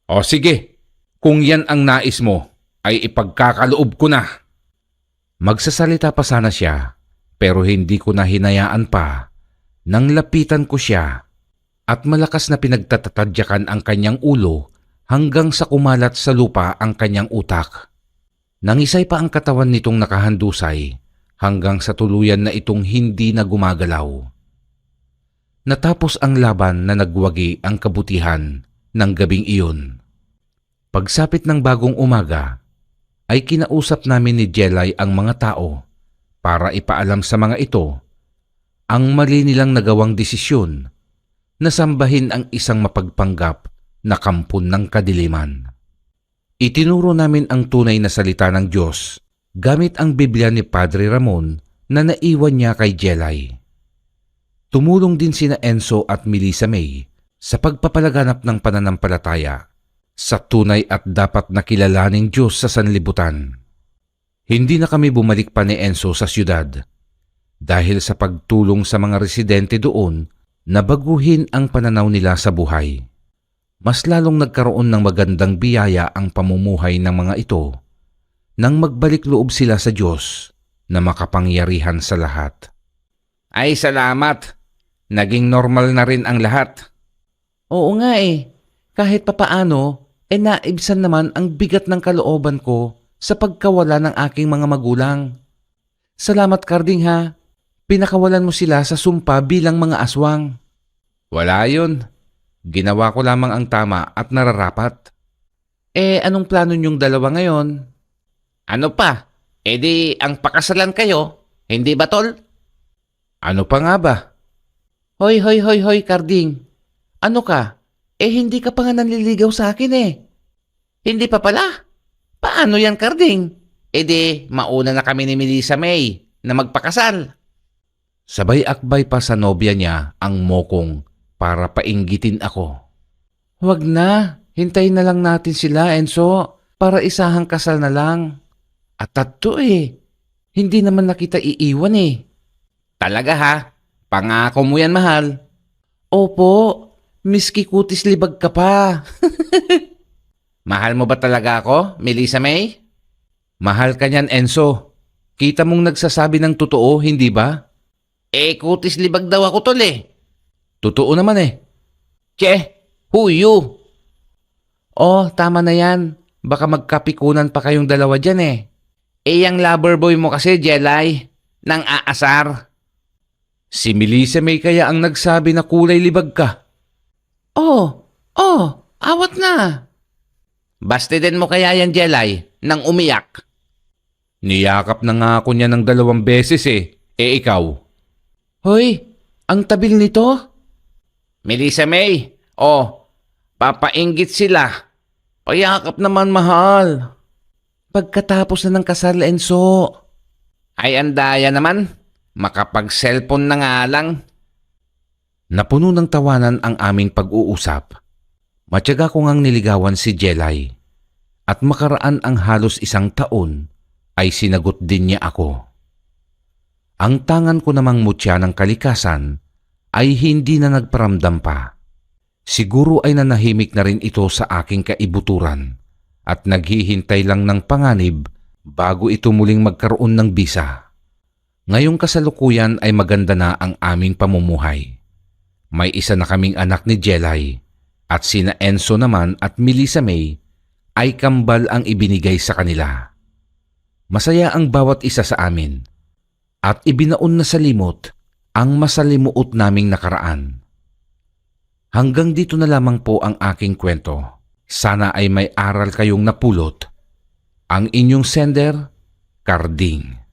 O sige, kung yan ang nais mo, ay ipagkakaloob ko na. Magsasalita pa sana siya, pero hindi ko na hinayaan pa nang lapitan ko siya at malakas na pinagtatatadyakan ang kanyang ulo hanggang sa kumalat sa lupa ang kanyang utak. Nangisay pa ang katawan nitong nakahandusay hanggang sa tuluyan na itong hindi na gumagalaw. Natapos ang laban na nagwagi ang kabutihan ng gabing iyon. Pagsapit ng bagong umaga, ay kinausap namin ni Jelay ang mga tao para ipaalam sa mga ito ang mali nilang nagawang desisyon na sambahin ang isang mapagpanggap na kampon ng kadiliman. Itinuro namin ang tunay na salita ng Diyos gamit ang Biblia ni Padre Ramon na naiwan niya kay Jelay. Tumulong din sina Enzo at Melissa May sa pagpapalaganap ng pananampalataya sa tunay at dapat na kilalaning Diyos sa sanlibutan. Hindi na kami bumalik pa ni Enzo sa siyudad dahil sa pagtulong sa mga residente doon na baguhin ang pananaw nila sa buhay. Mas lalong nagkaroon ng magandang biyaya ang pamumuhay ng mga ito nang magbalik loob sila sa Diyos na makapangyarihan sa lahat. Ay salamat. Naging normal na rin ang lahat. Oo nga eh. Kahit papaano, naibsan naman ang bigat ng kalooban ko sa pagkawala ng aking mga magulang. Salamat, Karding ha. Pinakawalan mo sila sa sumpa bilang mga aswang. Wala yun. Ginawa ko lamang ang tama at nararapat. Anong plano niyong dalawa ngayon? Ano pa? Di ang pakasalan kayo. Hindi ba, tol? Ano pa nga ba? Hoy, Karding. Ano ka? Hindi ka pa nga nanliligaw sa akin eh. Hindi pa pala? Paano yan, Karding? Di mauna na kami ni Melissa May na magpakasal. Sabay akbay pa sa nobya niya ang mokong para painggitin ako. Huwag na. Hintayin na lang natin sila, Enzo, para isahang kasal na lang. At tato hindi naman na kita iiwan eh. Talaga ha? Pangako mo yan, mahal. Opo. Miski kutis libag ka pa. Mahal mo ba talaga ako, Melissa May? Mahal ka niyan, Enzo. Kita mong nagsasabi ng totoo, hindi ba? Kutis libag daw ako, tol eh. Totoo naman eh. Che, who you? Oh, tama na yan. Baka magkapikunan pa kayong dalawa dyan eh. Yang lover boy mo kasi, Jelay, nang aasar. Si Melissa May kaya ang nagsabi na kulay libag ka. Oh, awat na. Bastidin mo kaya yan, Jelay, nang umiyak. Niyakap na nga ako niya ng 2 beses eh. Ikaw? Hoy, ang tabil nito? Melissa May, papainggit sila. Payakap naman, mahal. Pagkatapos na ng kasal, Enzo. Ay andaya naman, makapag-cellphone na nga lang. Napuno ng tawanan ang aming pag-uusap. Matyaga ko ngang niligawan si Jelay at makaraan ang halos 1 taon ay sinagot din niya ako. Ang tangan ko namang mutya ng kalikasan ay hindi na nagparamdam pa. Siguro ay nanahimik na rin ito sa aking kaibuturan at naghihintay lang ng panganib bago ito muling magkaroon ng bisa. Ngayong kasalukuyan ay maganda na ang aming pamumuhay. May isa na kaming anak ni Jelay at sina Enzo naman at Melissa May ay kambal ang ibinigay sa kanila. Masaya ang bawat isa sa amin at ibinaon na sa limot ang masalimuot naming nakaraan. Hanggang dito na lamang po ang aking kwento. Sana ay may aral kayong napulot. Ang inyong sender, Carding.